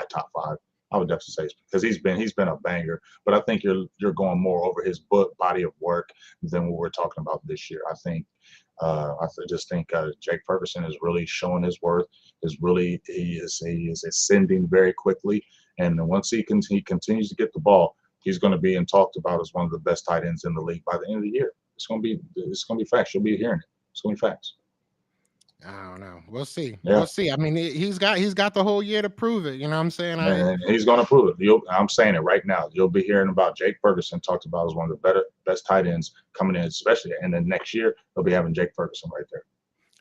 top 5. I would definitely say because he's been a banger. But I think you're going more over his body of work than what we're talking about this year. Just think Jake Ferguson is really showing his worth. He is ascending very quickly, and once he continues to get the ball, he's going to be talked about as one of the best tight ends in the league by the end of the year. It's gonna be facts. You'll be hearing it. It's gonna be facts. I don't know. We'll see. Yeah, We'll see. I mean, he's got the whole year to prove it. You know what I'm saying? and he's gonna prove it. I'm saying it right now. You'll be hearing about Jake Ferguson talked about as one of the best tight ends coming in, especially and then next year they'll be having Jake Ferguson right there.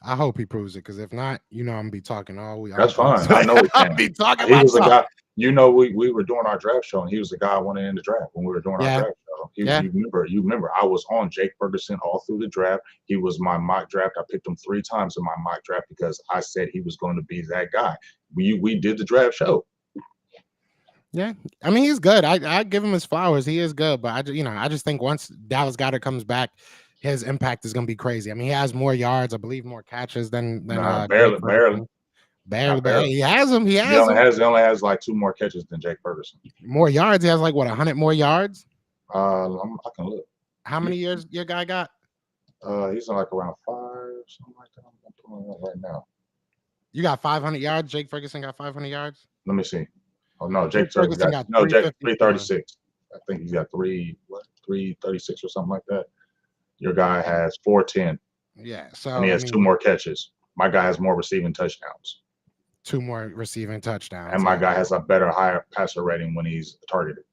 I hope he proves it because if not, I'm gonna be talking all week. That's fine. I know we I'll can. be talking He about was a something. guy. We were doing our draft show, and he was the guy I wanted in the draft when we were doing our Yeah. draft show. Yeah. You remember, I was on Jake Ferguson all through the draft. He was my mock draft. I picked him 3 times in my mock draft because I said he was going to be that guy. We did the draft show. Yeah, I mean he's good. I give him his flowers. He is good, but I just think once Dallas Goedert comes back, his impact is going to be crazy. I mean, he has more yards, I believe, more catches than Jake Ferguson. Barely, but hey, he has them. He has them. He only has like 2 more catches than Jake Ferguson. More yards. He has like 100 more yards. I can look. How many years your guy got? He's like around 5, something like that. I'm pulling it up right now. You got 500 yards. Jake Ferguson got 500 yards. Let me see. Oh no, Jake Ferguson got 336. I think he's got 336 or something like that. Your guy has 410. Yeah, so and he has 2 more catches. My guy has more receiving touchdowns. 2 more receiving touchdowns. And my guy has a higher passer rating when he's targeted.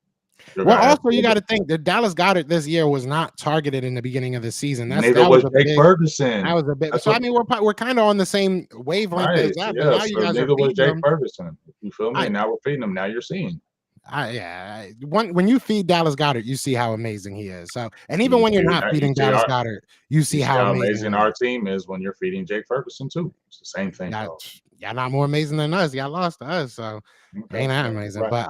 Well, also you got to think that Dallas Goedert this year was not targeted in the beginning of the season. Neither was Jake Ferguson. That was a bit. So I mean, we're kind of on the same wavelength as that. Yeah, but now you guys neither was Jake him. Ferguson. You feel me? Now we're feeding him. Now you're seeing. When you feed Dallas Goedert, you see how amazing he is. So, and even when you're not feeding Dallas Goedert, you see how amazing our team is when you're feeding Jake Ferguson too. It's the same thing. Y'all not more amazing than us. Y'all lost to us, so ain't that amazing? Right.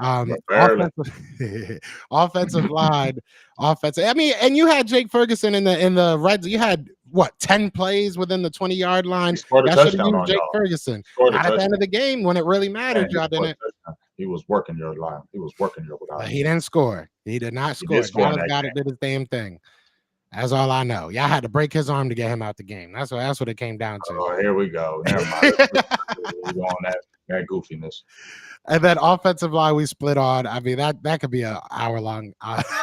But offensive line, offensive. I mean, and you had Jake Ferguson in the Reds. You had what 10 plays within the 20-yard line. That should have used Jake Ferguson. Not at the end of the game when it really mattered. Y'all didn't. He was working your line. He was working your line. He didn't score. He did not score. Dallas Goedert did his damn thing. That's all I know. Y'all had to break his arm to get him out the game. That's what it came down to. Oh, here we go. Never mind. We go on that goofiness. And then offensive line, we split on. I mean, that could be an hour long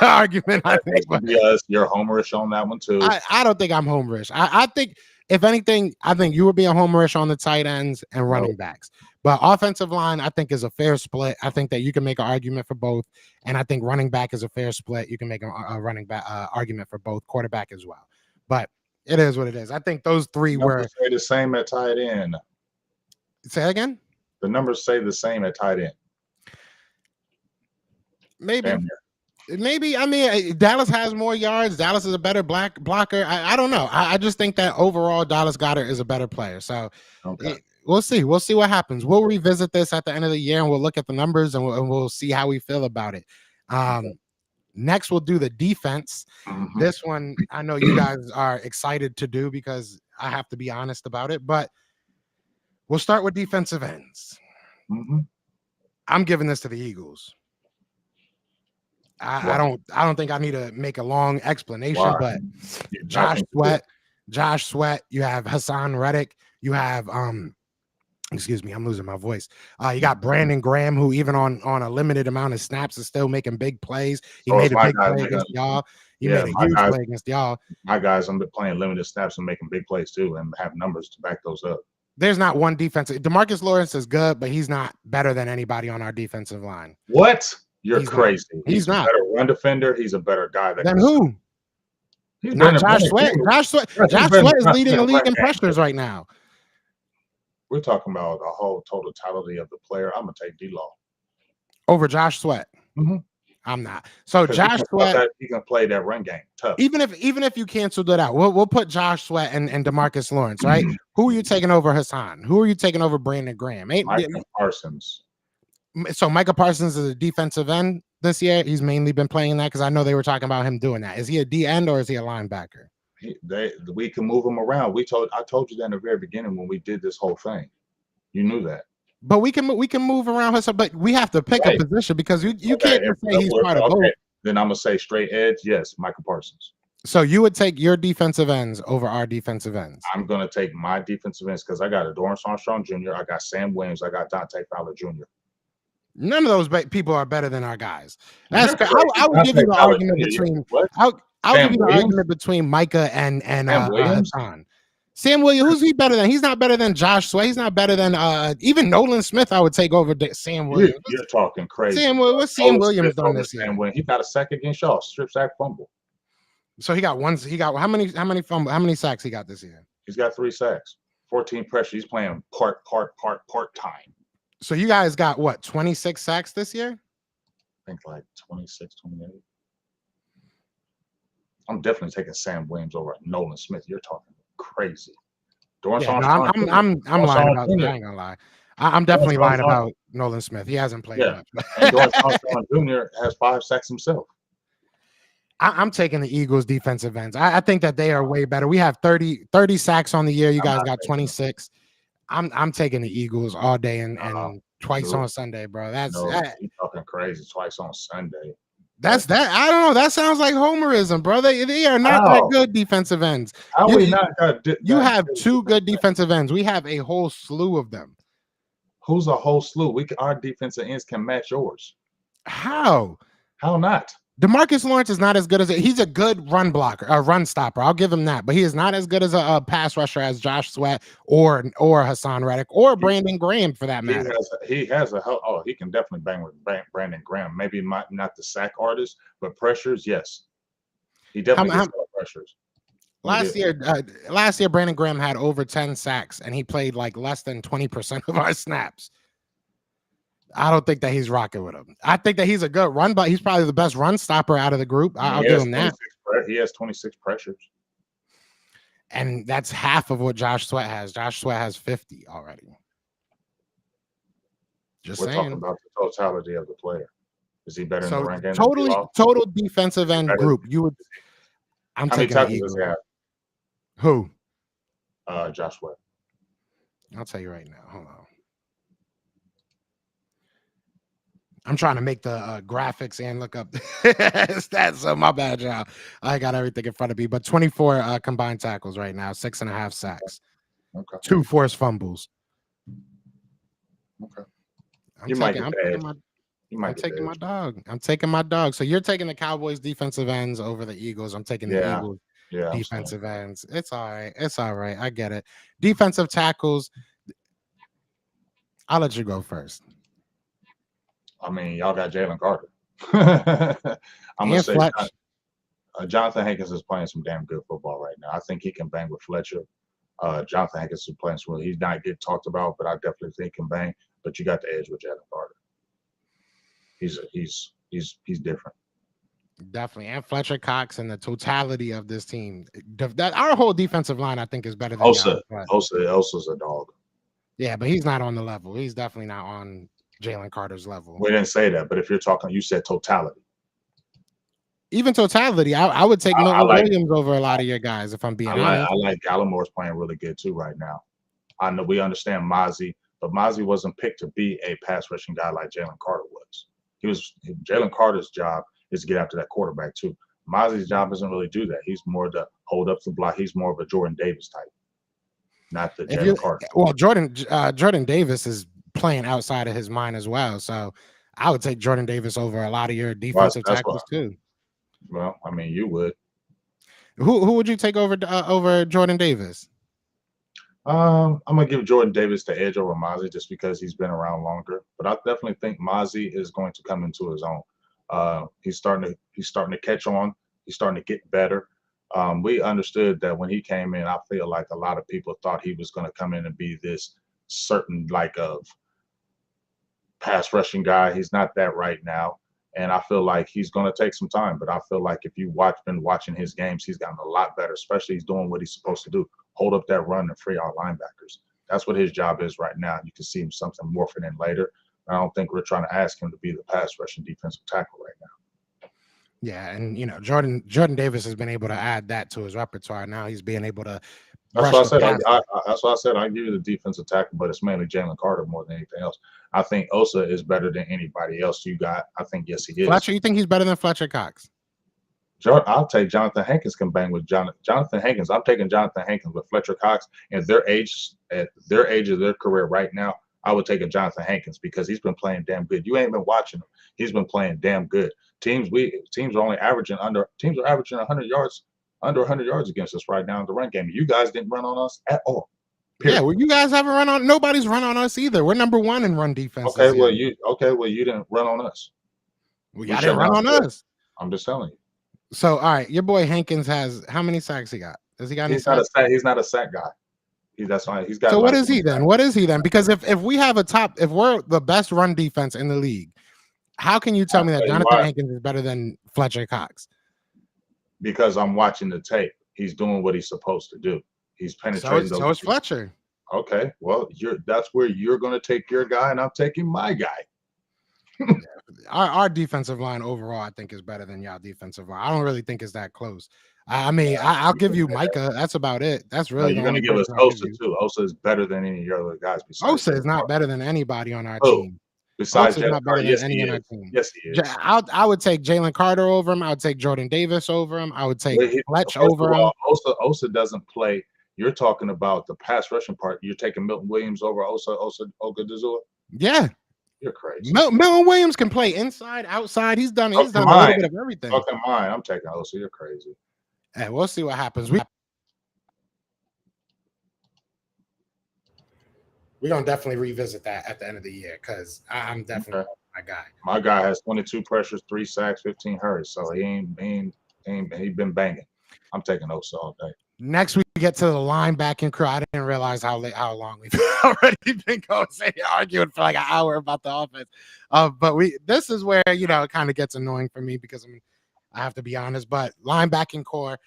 argument. I think, but Yes, you're homerish on that one too. I don't think I'm homerish. I think if anything, I think you would be a homerish on the tight ends and running backs. But offensive line, I think, is a fair split. I think that you can make an argument for both, and I think running back is a fair split. You can make a running back argument for both, quarterback as well. But it is what it is. I think those three Numbers say the same at tight end. Say that again. The numbers say the same at tight end. Maybe. I mean, Dallas has more yards. Dallas is a better blocker. I don't know. I just think that overall Dallas Goedert is a better player. So we'll see. We'll see what happens. We'll revisit this at the end of the year and we'll look at the numbers and we'll see how we feel about it. Next, we'll do the defense. Mm-hmm. This one, I know you guys are excited to do because I have to be honest about it, but we'll start with defensive ends. Mm-hmm. I'm giving this to the Eagles. I don't think I need to make a long explanation, but Josh Sweat, you have Hassan Reddick, you have excuse me, I'm losing my voice. You got Brandon Graham, who even on a limited amount of snaps is still making big plays. He made a big play against y'all. He made a huge play against y'all. My guys, I'm playing limited snaps and making big plays too, and have numbers to back those up. There's not one defensive. DeMarcus Lawrence is good, but he's not better than anybody on our defensive line. What? You're crazy. He's not a better run defender. He's a better guy. Than who? He's not Josh Sweat. Josh Sweat is leading the league in pressures right now. We're talking about a whole totality of the player. I'm gonna take D-Law over Josh Sweat. Mm-hmm. I'm not. So Josh Sweat, he can play that run game tough. Even if you canceled it out, we'll put Josh Sweat and DeMarcus Lawrence, right? Mm-hmm. Who are you taking over Hassan? Who are you taking over Brandon Graham? Micah Parsons. So Micah Parsons is a defensive end this year. He's mainly been playing that because I know they were talking about him doing that. Is he a D end or is he a linebacker? We can move him around. I told you that in the very beginning when we did this whole thing. You knew that. But we can move around Hassan, but we have to pick a position because you can't just say he's part of both. Then I'm gonna say straight edge. Yes, Micah Parsons. So you would take your defensive ends over our defensive ends. I'm gonna take my defensive ends because I got a Dorrance Armstrong Jr., I got Sam Williams, I got Dante Fowler Jr. None of those people are better than our guys. I would give you the argument between. I'll give you the argument between Micah and Hassan. Sam Williams, who's he better than? He's not better than Josh Sweat. He's not better than even Nolan Smith. I would take over Sam Williams. You're talking crazy. What's Sam Williams done this year? He got a sack against y'all, strip sack fumble. So he got how many sacks he got this year? He's got 3 sacks, 14 pressure. He's playing part time. So you guys got what, 26 sacks this year? I think like 26, 28. I'm definitely taking Sam Williams over Nolan Smith. You're talking crazy. I'm lying about that. I ain't gonna lie. I'm definitely lying about Nolan Smith. He hasn't played much. And Dorrance Armstrong Jr. has 5 sacks himself. I'm taking the Eagles defensive ends. I think that they are way better. We have 30 sacks on the year. You guys got 26. I'm taking the Eagles all day and twice on Sunday, bro. You're talking crazy. Twice on Sunday. That's that. I don't know. That sounds like homerism, bro. They are not that good defensive ends. You have 2 good defensive ends. We have a whole slew of them. Who's a whole slew? Our defensive ends can match yours. How? How not? DeMarcus Lawrence is not as good as he's a good run blocker, a run stopper. I'll give him that, but he is not as good as a pass rusher as Josh Sweat or Hassan Reddick or Brandon Graham for that matter. He can definitely bang with Brandon Graham. Maybe not the sack artist, but pressures, yes. He definitely gets pressures. Last year, Brandon Graham had over 10 sacks, and he played like less than 20% of our snaps. I don't think that he's rocking with him. I think that he's a good run, but he's probably the best run stopper out of the group. I'll give him that. He has 26 pressures. And that's half of what Josh Sweat has. Josh Sweat has 50 already. We're talking about the totality of the player. Is he better in the run game? Total defensive end group. I'm taking the Eagles. Who? Josh Sweat. I'll tell you right now. Hold on. I'm trying to make the graphics and look up stats. So my bad, y'all. I got everything in front of me. But 24 combined tackles right now, 6.5 sacks, Okay. 2 forced fumbles. Okay. I'm You might taking get I'm the taking edge. my You I'm might get the taking my edge. dog. I'm taking my dog. So you're taking the Cowboys defensive ends over the Eagles. I'm taking the Yeah. Eagles Yeah. I'm saying. defensive ends. It's all right. It's all right. I get it. Defensive tackles. I'll let you go first. I mean, y'all got Jalen Carter. I'm gonna And say Fletch. Jonathan Hankins is playing some damn good football right now. I think he can bang with Fletcher. Jonathan Hankins is playing some. He's not getting talked about, but I definitely think he can bang. But you got the edge with Jalen Carter. He's different. Definitely. And Fletcher Cox and the totality of this team. That our whole defensive line, I think, is better than y'all. But Osa's a dog. yeah, but he's not on the level. He's definitely not on Jalen Carter's level. We didn't say that, but if you're talking, you said totality. Even totality, I would take I Milton like Williams over a lot of your guys, if I'm being honest. I like Gallimore's playing really good too right now. I know we understand Mozzie, but Mozzie wasn't picked to be a pass rushing guy like Jalen Carter was. He was Jalen Carter's job is to get after that quarterback too. Mozzie's job doesn't really do that. He's more to hold up the block. He's more of a Jordan Davis type, not the If you Jalen Carter. well, Jordan Davis is playing outside of his mind as well. So I would take Jordan Davis over a lot of your Well, defensive that's what. tackles too. Well, I mean, you would. Who would you take over Jordan Davis? I'm gonna give Jordan Davis the edge over Mozzie just because he's been around longer. But I definitely think Mozzie is going to come into his own. He's starting to catch on. He's starting to get better. We understood that when he came in. I feel like a lot of people thought he was going to come in and be this certain like of pass rushing guy. He's not that right now. And I feel like he's going to take some time. But I feel like if you been watching his games, he's gotten a lot better, especially he's doing what he's supposed to do, hold up that run and free our linebackers. That's what his job is right now. You can see him something morphing in later. I don't think we're trying to ask him to be the pass rushing defensive tackle right now. Yeah, and Jordan Davis has been able to add that to his repertoire. Now he's being able to That's rush why I the said passer. that's why I said I give you the defensive tackle, but it's mainly Jalen Carter more than anything else. I think Osa is better than anybody else you got. I think yes he is. Fletcher, you think he's better than Fletcher Cox? I'll take Jonathan Hankins can bang with Jonathan Hankins. I'm taking Jonathan Hankins with Fletcher Cox and at their age of their career right now. I would take a Jonathan Hankins because he's been playing damn good. You ain't been watching him. He's been playing damn good. Teams are only averaging teams are averaging 100 yards under 100 yards against us right now in the run game. You guys didn't run on us at all. Yeah, Period. well, you guys haven't run on. Nobody's run on us either. We're number one in run defense this year. Well you didn't run on us. Well, We y'all didn't shut run down. on us. I'm just telling you. So, all right, your boy Hankins has how many sacks he got? Does he got any sacks? He's not a sack guy. That's why he's got So what like is he then? What is he then? Because if we have if we're the best run defense in the league, how can you tell me that tell you Jonathan why. Hankins is better than Fletcher Cox? Because I'm watching the tape. He's doing what he's supposed to do. He's penetrating So is Fletcher. Okay, well, that's where you're going to take your guy, and I'm taking my guy. Our defensive line overall, I think, is better than y'all defensive line. I don't really think it's that close. I mean, I'll give you Micah. That's about it. That's No, really the you're going to only give us person I'll give Osa you. too. Osa is better than any of your other guys besides Osa is Jalen not Carter. better than anybody on our Oh, team. besides Osa's Jalen not Carter, better than yes any he on our is. team. Yes he is. I would take Jalen Carter over him. I would take Jordan Davis over him. I would take Fletch First over of him. all, Osa doesn't play. You're talking about the pass rushing part. You're taking Milton Williams over Osa Ogadizua? Yeah. You're crazy. Milton Williams can play inside, outside. He's done a little bit of everything. Fucking mine. I'm taking Osa. You're crazy. Hey, we'll see what happens. We're gonna definitely revisit that at the end of the year because I'm definitely my guy. My guy has 22 pressures, 3 sacks, 15 hurries. So he been banging. I'm taking Osa all day. Next, we get to the linebacking crew. I didn't realize how long we've already been going, arguing for like an hour about the offense. But this is where it kind of gets annoying for me because I have to be honest. But linebacking core,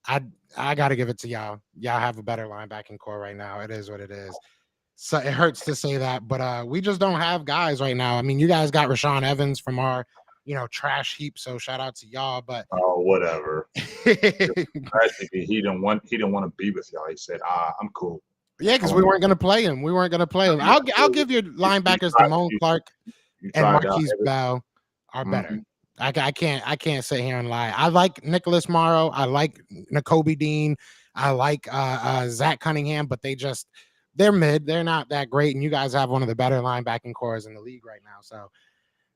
I got to give it to y'all. Y'all have a better linebacking core right now. It is what it is. So it hurts to say that, but we just don't have guys right now. I mean, you guys got Rashaan Evans from our trash heap. So shout out to y'all. But whatever. He didn't want to be with y'all. He said, I'm cool. Yeah, because we weren't going to play him. I'll give your linebackers Damone Clark. You and tried out Marquise every. Bell are better. Hmm. I can't sit here and lie. I like Nicholas Morrow. I like N'Kobe Dean. I like Zach Cunningham, but they're mid. They're not that great. And you guys have one of the better linebacking cores in the league right now. So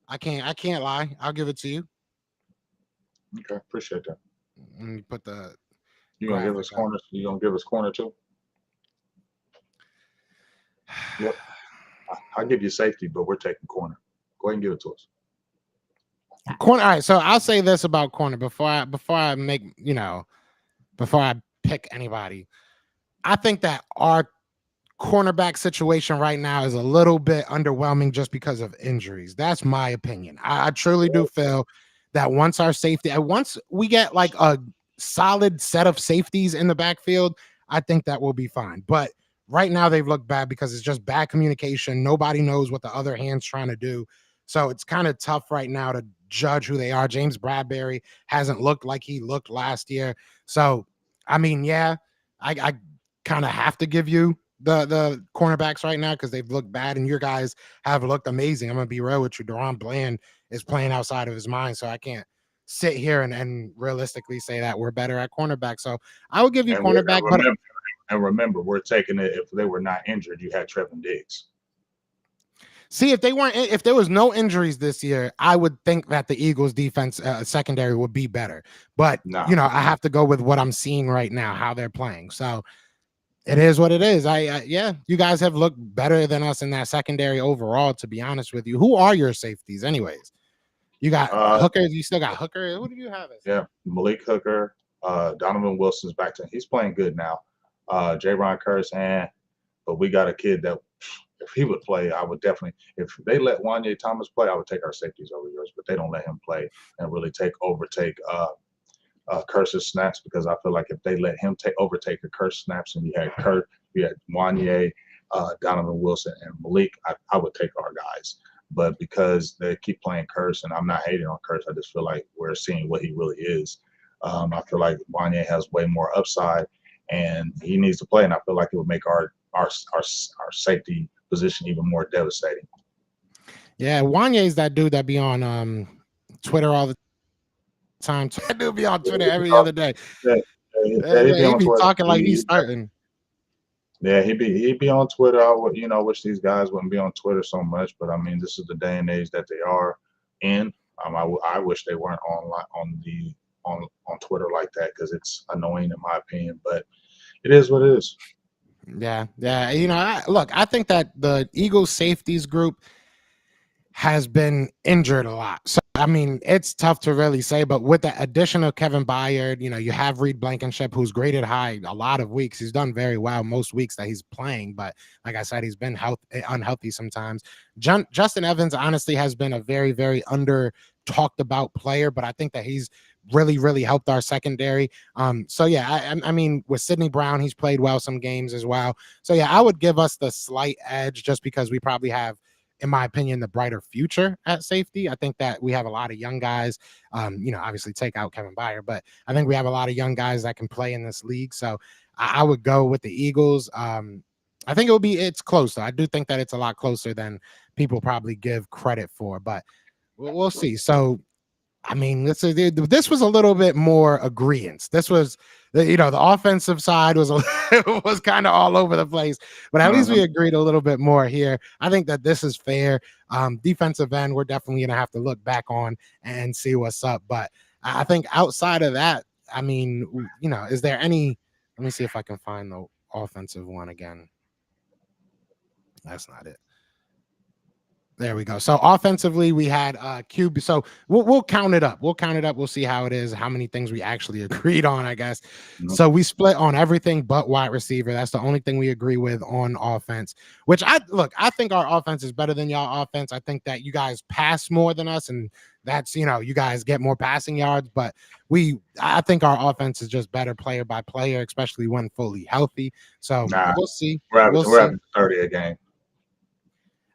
I can't lie. I'll give it to you. Okay, appreciate that. Let me put the You gonna give graphic us up. corners? You gonna give us corner too? Yep. I'll give you safety, but we're taking corner. Go ahead and give it to us. Corner. All right. So I'll say this about corner before I make before I pick anybody. I think that our cornerback situation right now is a little bit underwhelming just because of injuries. That's my opinion. I truly do feel that once we get like a solid set of safeties in the backfield, I think that will be fine. But right now they've looked bad because it's just bad communication. Nobody knows what the other hand's trying to do. So it's kind of tough right now to judge who they are. James Bradbury hasn't looked like he looked last year. So I mean, yeah, I kind of have to give you the cornerbacks right now because they've looked bad and your guys have looked amazing. I'm gonna be real with you. Deron Bland is playing outside of his mind, so I can't sit here and realistically say that we're better at cornerback. So I would give you And, we're, cornerback, but and remember, we're taking it if they were not injured. You had Trevin Diggs. see if there was no injuries this year, I would think that the Eagles defense secondary would be better. But Nah, I have to go with what I'm seeing right now, how they're playing. So it is what it is. Yeah, you guys have looked better than us in that secondary overall. To be honest with you, who are your safeties, anyways? You got uh, Hooker. You still got Hooker. Who do you have as yeah, Malik Hooker, Donovan Wilson's back to he's playing good now. J. Ron Curse, but we got a kid that if he would play, I would definitely. If they let Wanye Thomas play, I would take our safeties over yours. But they don't let him play and really overtake Curse's snaps because I feel like if they let him overtake the Curse snaps and you had Wanye, Donovan Wilson, and Malik, I would take our guys. But because they keep playing Curse, and I'm not hating on Curse, I just feel like we're seeing what he really is. I feel like Wanye has way more upside, and he needs to play. And I feel like it would make our safety position even more devastating. Yeah, Wanye's that dude that be on Twitter all the time. That dude be on Yeah, Twitter every other day. yeah, yeah, he'd be He on be Twitter. talking like he's starting. Yeah, he'd be on Twitter. I would, wish these guys wouldn't be on Twitter so much. But I mean, this is the day and age that they are in. I wish they weren't online on Twitter like that because it's annoying in my opinion. But it is what it is. Yeah, yeah. Look, I think that the Eagles safeties group has been injured a lot. So I mean, it's tough to really say, but with the addition of Kevin Byard, you have Reed Blankenship, who's graded high a lot of weeks. He's done very well most weeks that he's playing, but like I said, he's been unhealthy sometimes. Justin Evans honestly has been a very, very under talked about player, but I think that he's really, really helped our secondary. So yeah, I mean, with Sidney Brown, he's played well some games as well. So yeah, I would give us the slight edge just because we probably have, in my opinion, the brighter future at safety. I think that we have a lot of young guys. Obviously take out Kevin Byard, but I think we have a lot of young guys that can play in this league. So I would go with the Eagles. I think it's close though. I do think that it's a lot closer than people probably give credit for, but we'll see. So I mean, this was a little bit more agreeance. This was, the offensive side was was kind of all over the place, but at least Uh-huh. we agreed a little bit more here. I think that this is fair. Defensive end, we're definitely gonna have to look back on and see what's up. But I think outside of that, I mean, is there any? Let me see if I can find the offensive one again. That's not it. There we go. So offensively, we had QB. So we'll count it up. We'll count it up. We'll see how it is, how many things we actually agreed on, I guess. Mhm. So we split on everything but wide receiver. That's the only thing we agree with on offense, which I think our offense is better than y'all offense. I think that you guys pass more than us, and that's you guys get more passing yards, but I think our offense is just better player by player, especially when fully healthy. So Nah, we'll see. we're We'll averaging, we're see. averaging 30 a game.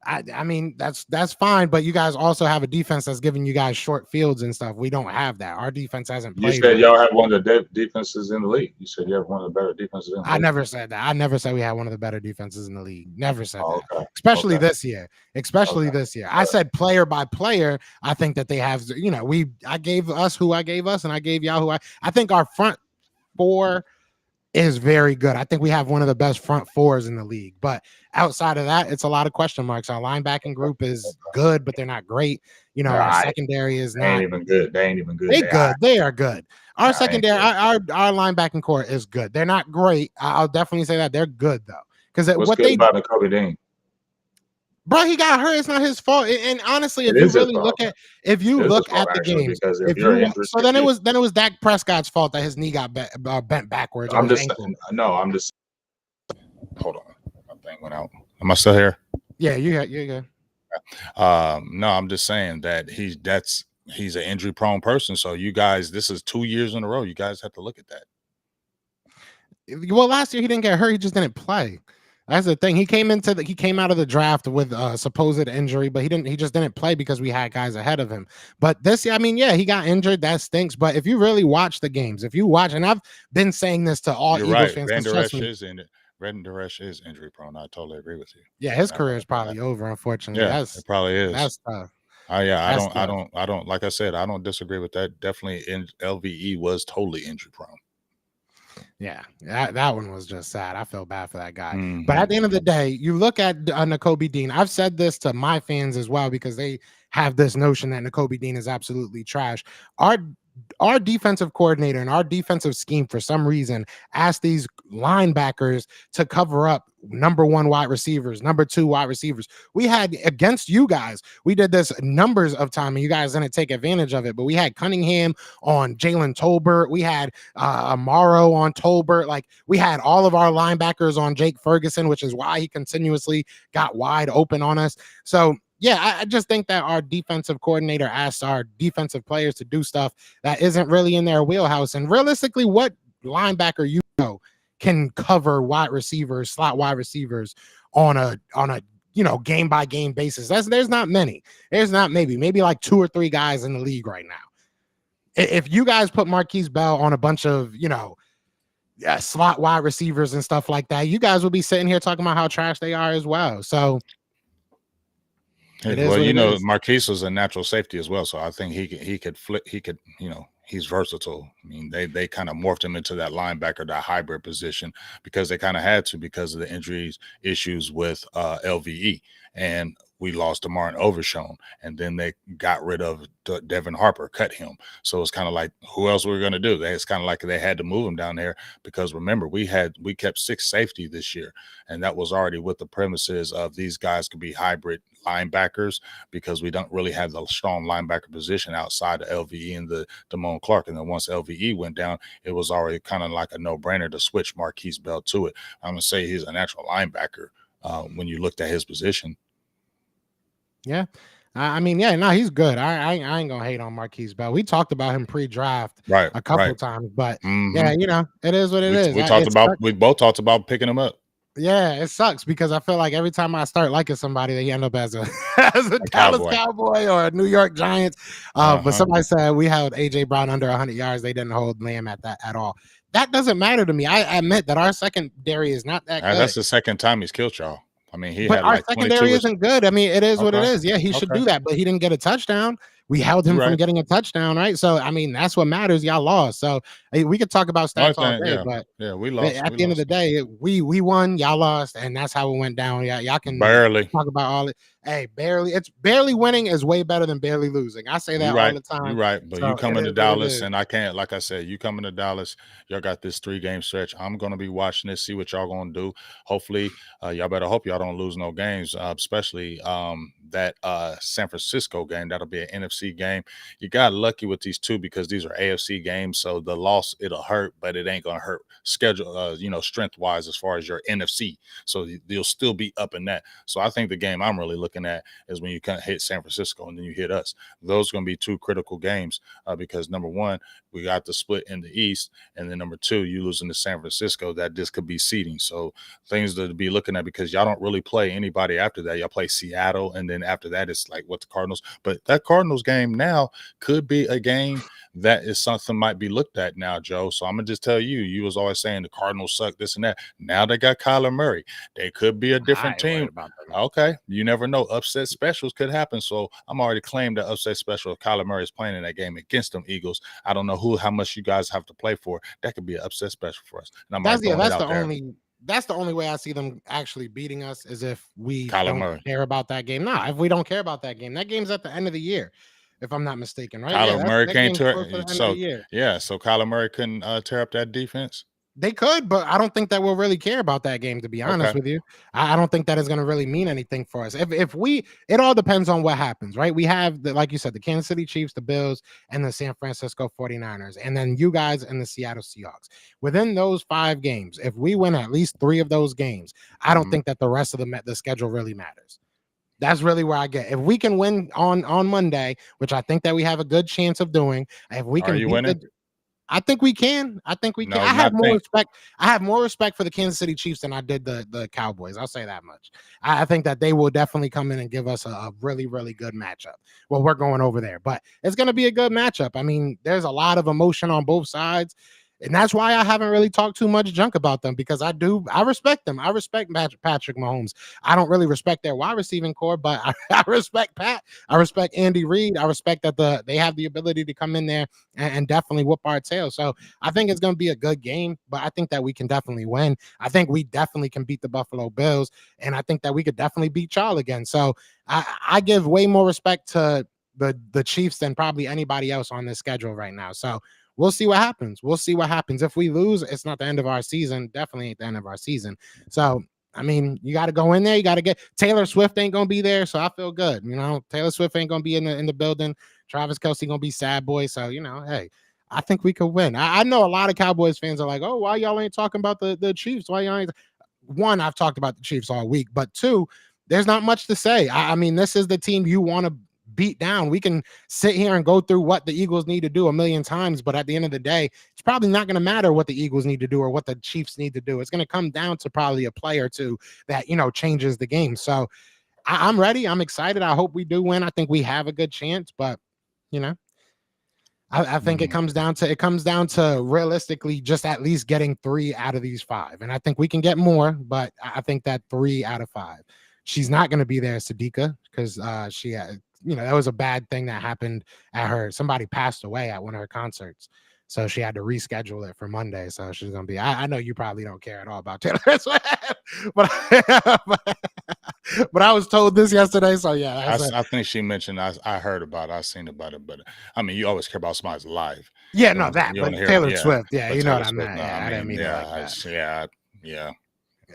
I mean, that's fine, but you guys also have a defense that's giving you guys short fields and stuff. We don't have that. Our defense hasn't You played said well. y'all have one of the defenses in the league. You said you have one of the better defenses in the I league. never said that. I never said we had one of the better defenses in the league. Never said Oh, that. okay. Especially Okay. this year. Especially Okay. this year. I said player by player. I think that they have, I gave us who I gave us, and I gave y'all who I think our front four is very good. I think we have one of the best front fours in the league. But outside of that, it's a lot of question marks. Our linebacking group is good, but they're not great. They're all Our right. secondary is They ain't not. even good. They ain't even good. They They all right. good. They are good. Our Nah, they ain't secondary, good. our linebacking core is good. They're not great. I'll definitely say that they're good though. Because What's what good they, about Kobe Dean? bro, he got hurt. It's not his fault. And honestly, It if you is his really fault. look at, if you It is his look fault at the actually games, because if if you're you injured, so if you, then it was Dak Prescott's fault that his knee got bent backwards or I'm his just ankle. no, I'm just. Hold on, my thing went out. Am I still here? Yeah, you good. No, I'm just saying that he's an injury prone person. So you guys, this is 2 years in a row. You guys have to look at that. Well, last year he didn't get hurt. He just didn't play. That's the thing. He came out of the draft with a supposed injury, but he just didn't play because we had guys ahead of him. But this year, I mean, yeah, he got injured. That stinks. But if you really watch the games, if you watch, and I've been saying this to all You're Eagles right. fans, because trust me, Van Der Esch is injury prone. I totally agree with you. yeah, his I'm not career gonna is deny. probably over. Unfortunately, Yeah, it probably is. that's tough. Yeah, That's tough. I don't. Like I said, I don't disagree with that. Definitely, LVE was totally injury prone. Yeah, that one was just sad. I feel bad for that guy. Mm-hmm. But at the end of the day, you look at Nakobe Dean. I've said this to my fans as well because they have this notion that Nakobe Dean is absolutely trash. Our defensive coordinator and our defensive scheme, for some reason, asked these linebackers to cover up number one wide receivers, number two wide receivers. We had against you guys, we did this numbers of time, and you guys didn't take advantage of it. But we had Cunningham on Jalen Tolbert. We had Amaro on Tolbert. Like we had all of our linebackers on Jake Ferguson, which is why he continuously got wide open on us. So yeah, I just think that our defensive coordinator asks our defensive players to do stuff that isn't really in their wheelhouse. And realistically, what linebacker can cover wide receivers, slot wide receivers on a game by game basis? There's not many. There's not maybe like 2 or 3 guys in the league right now. If you guys put Marquise Bell on a bunch of slot wide receivers and stuff like that, you guys will be sitting here talking about how trash they are as well. So it is Well, what it is. Marquise was a natural safety as well, so I think he could flip. He could, he's versatile. I mean, they kind of morphed him into that linebacker, that hybrid position, because they kind of had to because of the injuries issues with LVE, and we lost DeMar and Overshown, and then they got rid of Devin Harper, cut him. So it's kind of like, who else were we going to do? It's kind of like they had to move him down there because remember, we kept 6 safety this year, and that was already with the premises of these guys could be hybrid linebackers because we don't really have the strong linebacker position outside of LVE and the Damone Clark. And then once LVE went down, it was already kind of like a no-brainer to switch Marquise Bell to it. I'm going to say he's a natural linebacker when you looked at his position. Yeah. I mean, yeah, no, he's good. I ain't gonna hate on Marquise Bell. We talked about him pre-draft a couple times, but yeah, it is what it is. We both talked about picking him up. Yeah, it sucks because I feel like every time I start liking somebody, they end up as a Dallas Cowboy or a New York Giants. But somebody said we held AJ Brown under 100 yards. They didn't hold Lamb at all. That doesn't matter to me. I admit that our secondary is not that good. That's the second time he's killed y'all. I mean, he but had our like secondary isn't good. I mean, it is what it is. Yeah, he should do that, but he didn't get a touchdown. We held him from getting a touchdown, right? So, I mean, that's what matters. Y'all lost. So, we could talk about stats all day, but we lost. At the end of the day, we won, y'all lost, and that's how it went down. Yeah, y'all can barely talk about all it. Hey, barely. It's barely winning is way better than barely losing. I say that all the time. You're right, but you come into Dallas, and I can't. Like I said, you come into Dallas. Y'all got this 3-game stretch. I'm gonna be watching this, see what y'all gonna do. Hopefully, y'all better hope y'all don't lose no games, especially that San Francisco game. That'll be an NFC game. You got lucky with these two because these are AFC games, so the loss, it'll hurt, but it ain't gonna hurt schedule, strength wise as far as your NFC. So you'll still be up in that. So I think the game I'm really looking at is when you kind of hit San Francisco and then you hit us. Those are gonna be two critical games because number one, we got the split in the East, and then number two, you losing to San Francisco, that this could be seeding. So things to be looking at because y'all don't really play anybody after that. Y'all play Seattle, and then after that, it's like what the Cardinals. But that Cardinals game now could be a game that is something might be looked at now, Joe. So I'm gonna just tell you, you was always saying the Cardinals suck, this and that. Now they got Kyler Murray. They could be a I different ain't worried team. about them. Okay, you never know. Upset specials could happen. So I'm already claimed the upset special if Kyler Murray is playing in that game against them Eagles. I don't know how much you guys have to play for. That could be an upset special for us. And I'm already That's yeah, throwing it that's out the there. only way I see them actually beating us is if we Kyler don't Murray. care about that game. Nah, if we don't care about that game's at the end of the year, if I'm not mistaken, right? Yeah, Kyler Murray that can't game's close to tear. the end of the So year. yeah, so Kyler Murray couldn't tear up that defense. They could, but I don't think that we'll really care about that game, to be honest Okay. with you. I don't think that is going to really mean anything for us. If we, it all depends on what happens, right? We have, like you said, the Kansas City Chiefs, the Bills, and the San Francisco 49ers, and then you guys and the Seattle Seahawks. Within those 5 games, if we win at least 3 of those games, I don't Mhm. think that the rest of the schedule really matters. That's really where I get. If we can win on Monday, which I think that we have a good chance of doing, if we Are can you beat winning? the I think we can. I think we can. No, not think. I have more respect for the Kansas City Chiefs than I did the Cowboys. I'll say that much. I think that they will definitely come in and give us a really, really good matchup. Well, we're going over there, but it's going to be a good matchup. I mean, there's a lot of emotion on both sides. And that's why I haven't really talked too much junk about them because I respect them. I respect Patrick Mahomes. I don't really respect their wide receiving core, but I respect Pat. I respect Andy Reid. I respect that they have the ability to come in there and definitely whoop our tail. So I think it's going to be a good game, but I think that we can definitely win. I think we definitely can beat the Buffalo Bills, and I think that we could definitely beat y'all again. So I give way more respect to the Chiefs than probably anybody else on this schedule right now. So we'll see what happens. We'll see what happens. If we lose, it's not the end of our season. Definitely ain't the end of our season. So I mean, you got to go in there. You got to get Taylor Swift ain't gonna be there, so I feel good. You know, Taylor Swift ain't gonna be in the building. Travis Kelsey gonna be sad boy. So you know, hey, I think we could win. I know a lot of Cowboys fans are like, oh, why y'all ain't talking about the Chiefs? Why y'all ain't? One, I've talked about the Chiefs all week, but two, there's not much to say. I mean, this is the team you want to beat down. We can sit here and go through what the Eagles need to do a million times, but at the end of the day, it's probably not going to matter what the Eagles need to do or what the Chiefs need to do. It's going to come down to probably a play or two that, you know, changes the game. So I'm ready. I'm excited. I hope we do win. I think we have a good chance, but you know, I think Mhm. it comes down to realistically just at least getting 3 out of these 5. And I think we can get more, but I think that 3 out of 5. She's not going to be there, Sadiqa, because she had, you know, that was a bad thing that happened at her. Somebody passed away at one of her concerts. So she had to reschedule it for Monday. So she's gonna be. I know you probably don't care at all about Taylor Swift, but but I was told this yesterday. So yeah, I think she mentioned. I heard about it. I seen about it, but I mean, you always care about somebody's life. yeah, no, that. You want But to hear about Taylor Swift, yeah, but you know what Taylor I Swift. meant. No, I Yeah, I didn't mean, mean it like that. yeah.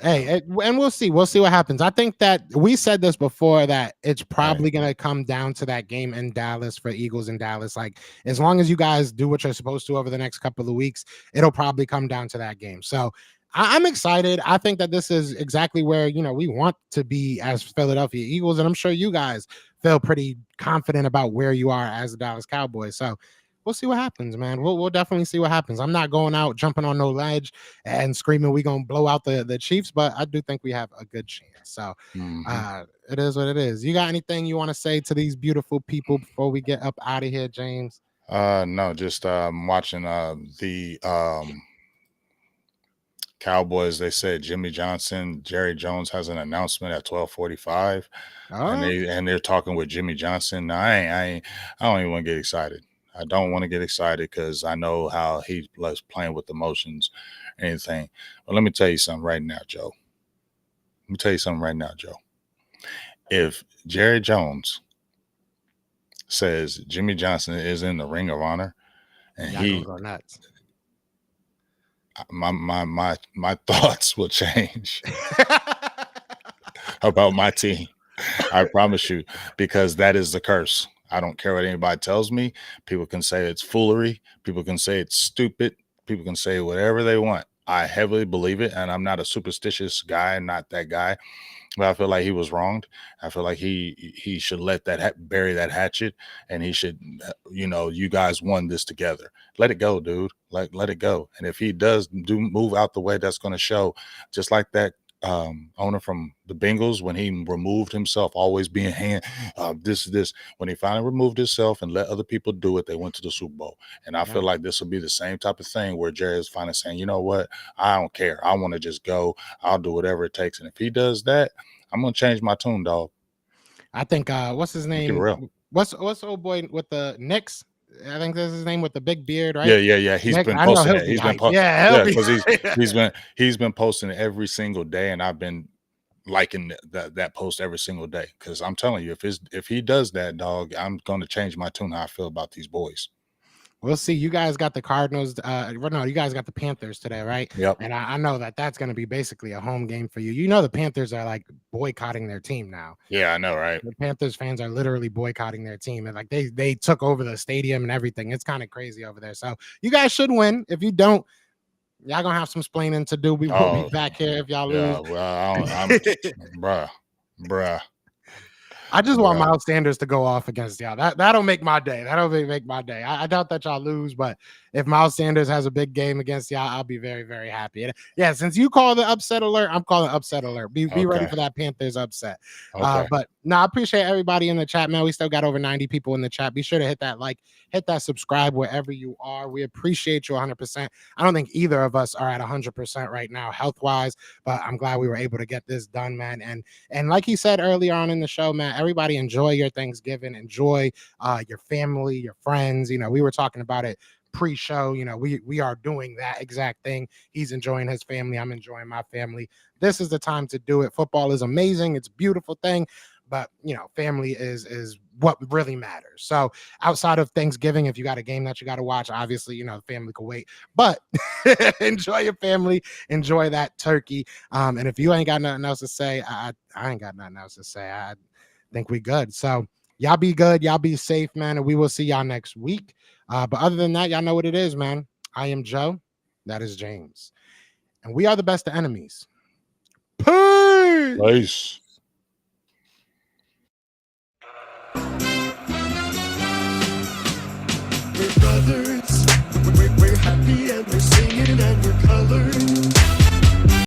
Hey, and we'll see what happens. I think that we said this before that it's Right. probably going to come down to that game in Dallas for Eagles in Dallas. Like as long as you guys do what you're supposed to over the next couple of weeks, it'll probably come down to that game. So I'm excited. I think that this is exactly where you know we want to be as Philadelphia Eagles, and I'm sure you guys feel pretty confident about where you are as the Dallas Cowboys. So we'll see what happens, man. We'll definitely see what happens. I'm not going out jumping on no ledge and screaming we gonna blow out the Chiefs, but I do think we have a good chance. So Hmm. it is what it is. You got anything you want to say to these beautiful people before we get up out of here, James? No, just watching the Cowboys. They said Jimmy Johnson, Jerry Jones has an announcement at 12:45, and Oh, they're talking with Jimmy Johnson. Now, I don't even want to get excited. I don't want to get excited because I know how he loves playing with emotions, anything. But let me tell you something right now, Joe. Let me tell you something right now, Joe. If Jerry Jones says Jimmy Johnson is in the Ring of Honor, and y'all gonna go nuts. my thoughts will change about my team. I promise you, because that is the curse. I don't care what anybody tells me. People can say it's foolery. People can say it's stupid. People can say whatever they want. I heavily believe it, and I'm not a superstitious guy, not that guy. But I feel like he was wronged. I feel like he should let that bury that hatchet, and he should, you guys won this together. Let it go, dude. Let it go. And if he does move out the way, that's going to show, just like that owner from the Bengals when he removed himself, always being this. When he finally removed himself and let other people do it, they went to the Super Bowl. And I feel like this will be the same type of thing where Jerry is finally saying, you know what, I don't care. I want to just go. I'll do whatever it takes. And if he does that, I'm gonna change my tune, dog. I think what's his Keep it name? real. What's old boy with the Knicks? I think that's his name with the big beard, right? Yeah. He's Nick, been I know posting he'll it. be He's been hyped. Yeah, he'll be because he's been posting it every single day, and I've been liking that post every single day. Because I'm telling you, if he does that, dog, I'm going to change my tune how I feel about these boys. We'll see. You guys got the Cardinals. No, you guys got the Panthers today, right? Yep. And I know that's going to be basically a home game for you. You know, the Panthers are like boycotting their team now. Yeah, I know, right? The Panthers fans are literally boycotting their team, and like they took over the stadium and everything. It's kind of crazy over there. So you guys should win. If you don't, y'all gonna have some splaining to do. We will be back here if y'all lose. Yeah, well, I'm bruh. I just want Miles Sanders to go off against y'all. That'll make my day. That'll make my day. I doubt that y'all lose, but if Miles Sanders has a big game against y'all, I'll be very, very happy. And yeah, since you call the upset alert, I'm calling upset alert. Be ready for that Panthers upset. But no, I appreciate everybody in the chat, man. We still got over 90 people in the chat. Be sure to hit that like, hit that subscribe wherever you are. We appreciate you 100%. I don't think either of us are at 100% right now, health-wise, but I'm glad we were able to get this done, man. And like he said earlier on in the show, man, everybody enjoy your Thanksgiving, enjoy your family, your friends. You know, we were talking about it pre-show. You know, we are doing that exact thing. He's enjoying his family. I'm enjoying my family. This is the time to do it. Football is amazing. It's a beautiful thing, but you know, family is what really matters. So outside of Thanksgiving, if you got a game that you got to watch, obviously, you know, the family can wait, but enjoy your family, enjoy that turkey. And if you ain't got nothing else to say, I ain't got nothing else to say. I think we good. So y'all be good. Y'all be safe, man. And we will see y'all next week. But other than that, y'all know what it is, man. I am Joe. That is James. And we are the best of enemies. Peace. We're brothers. We're happy.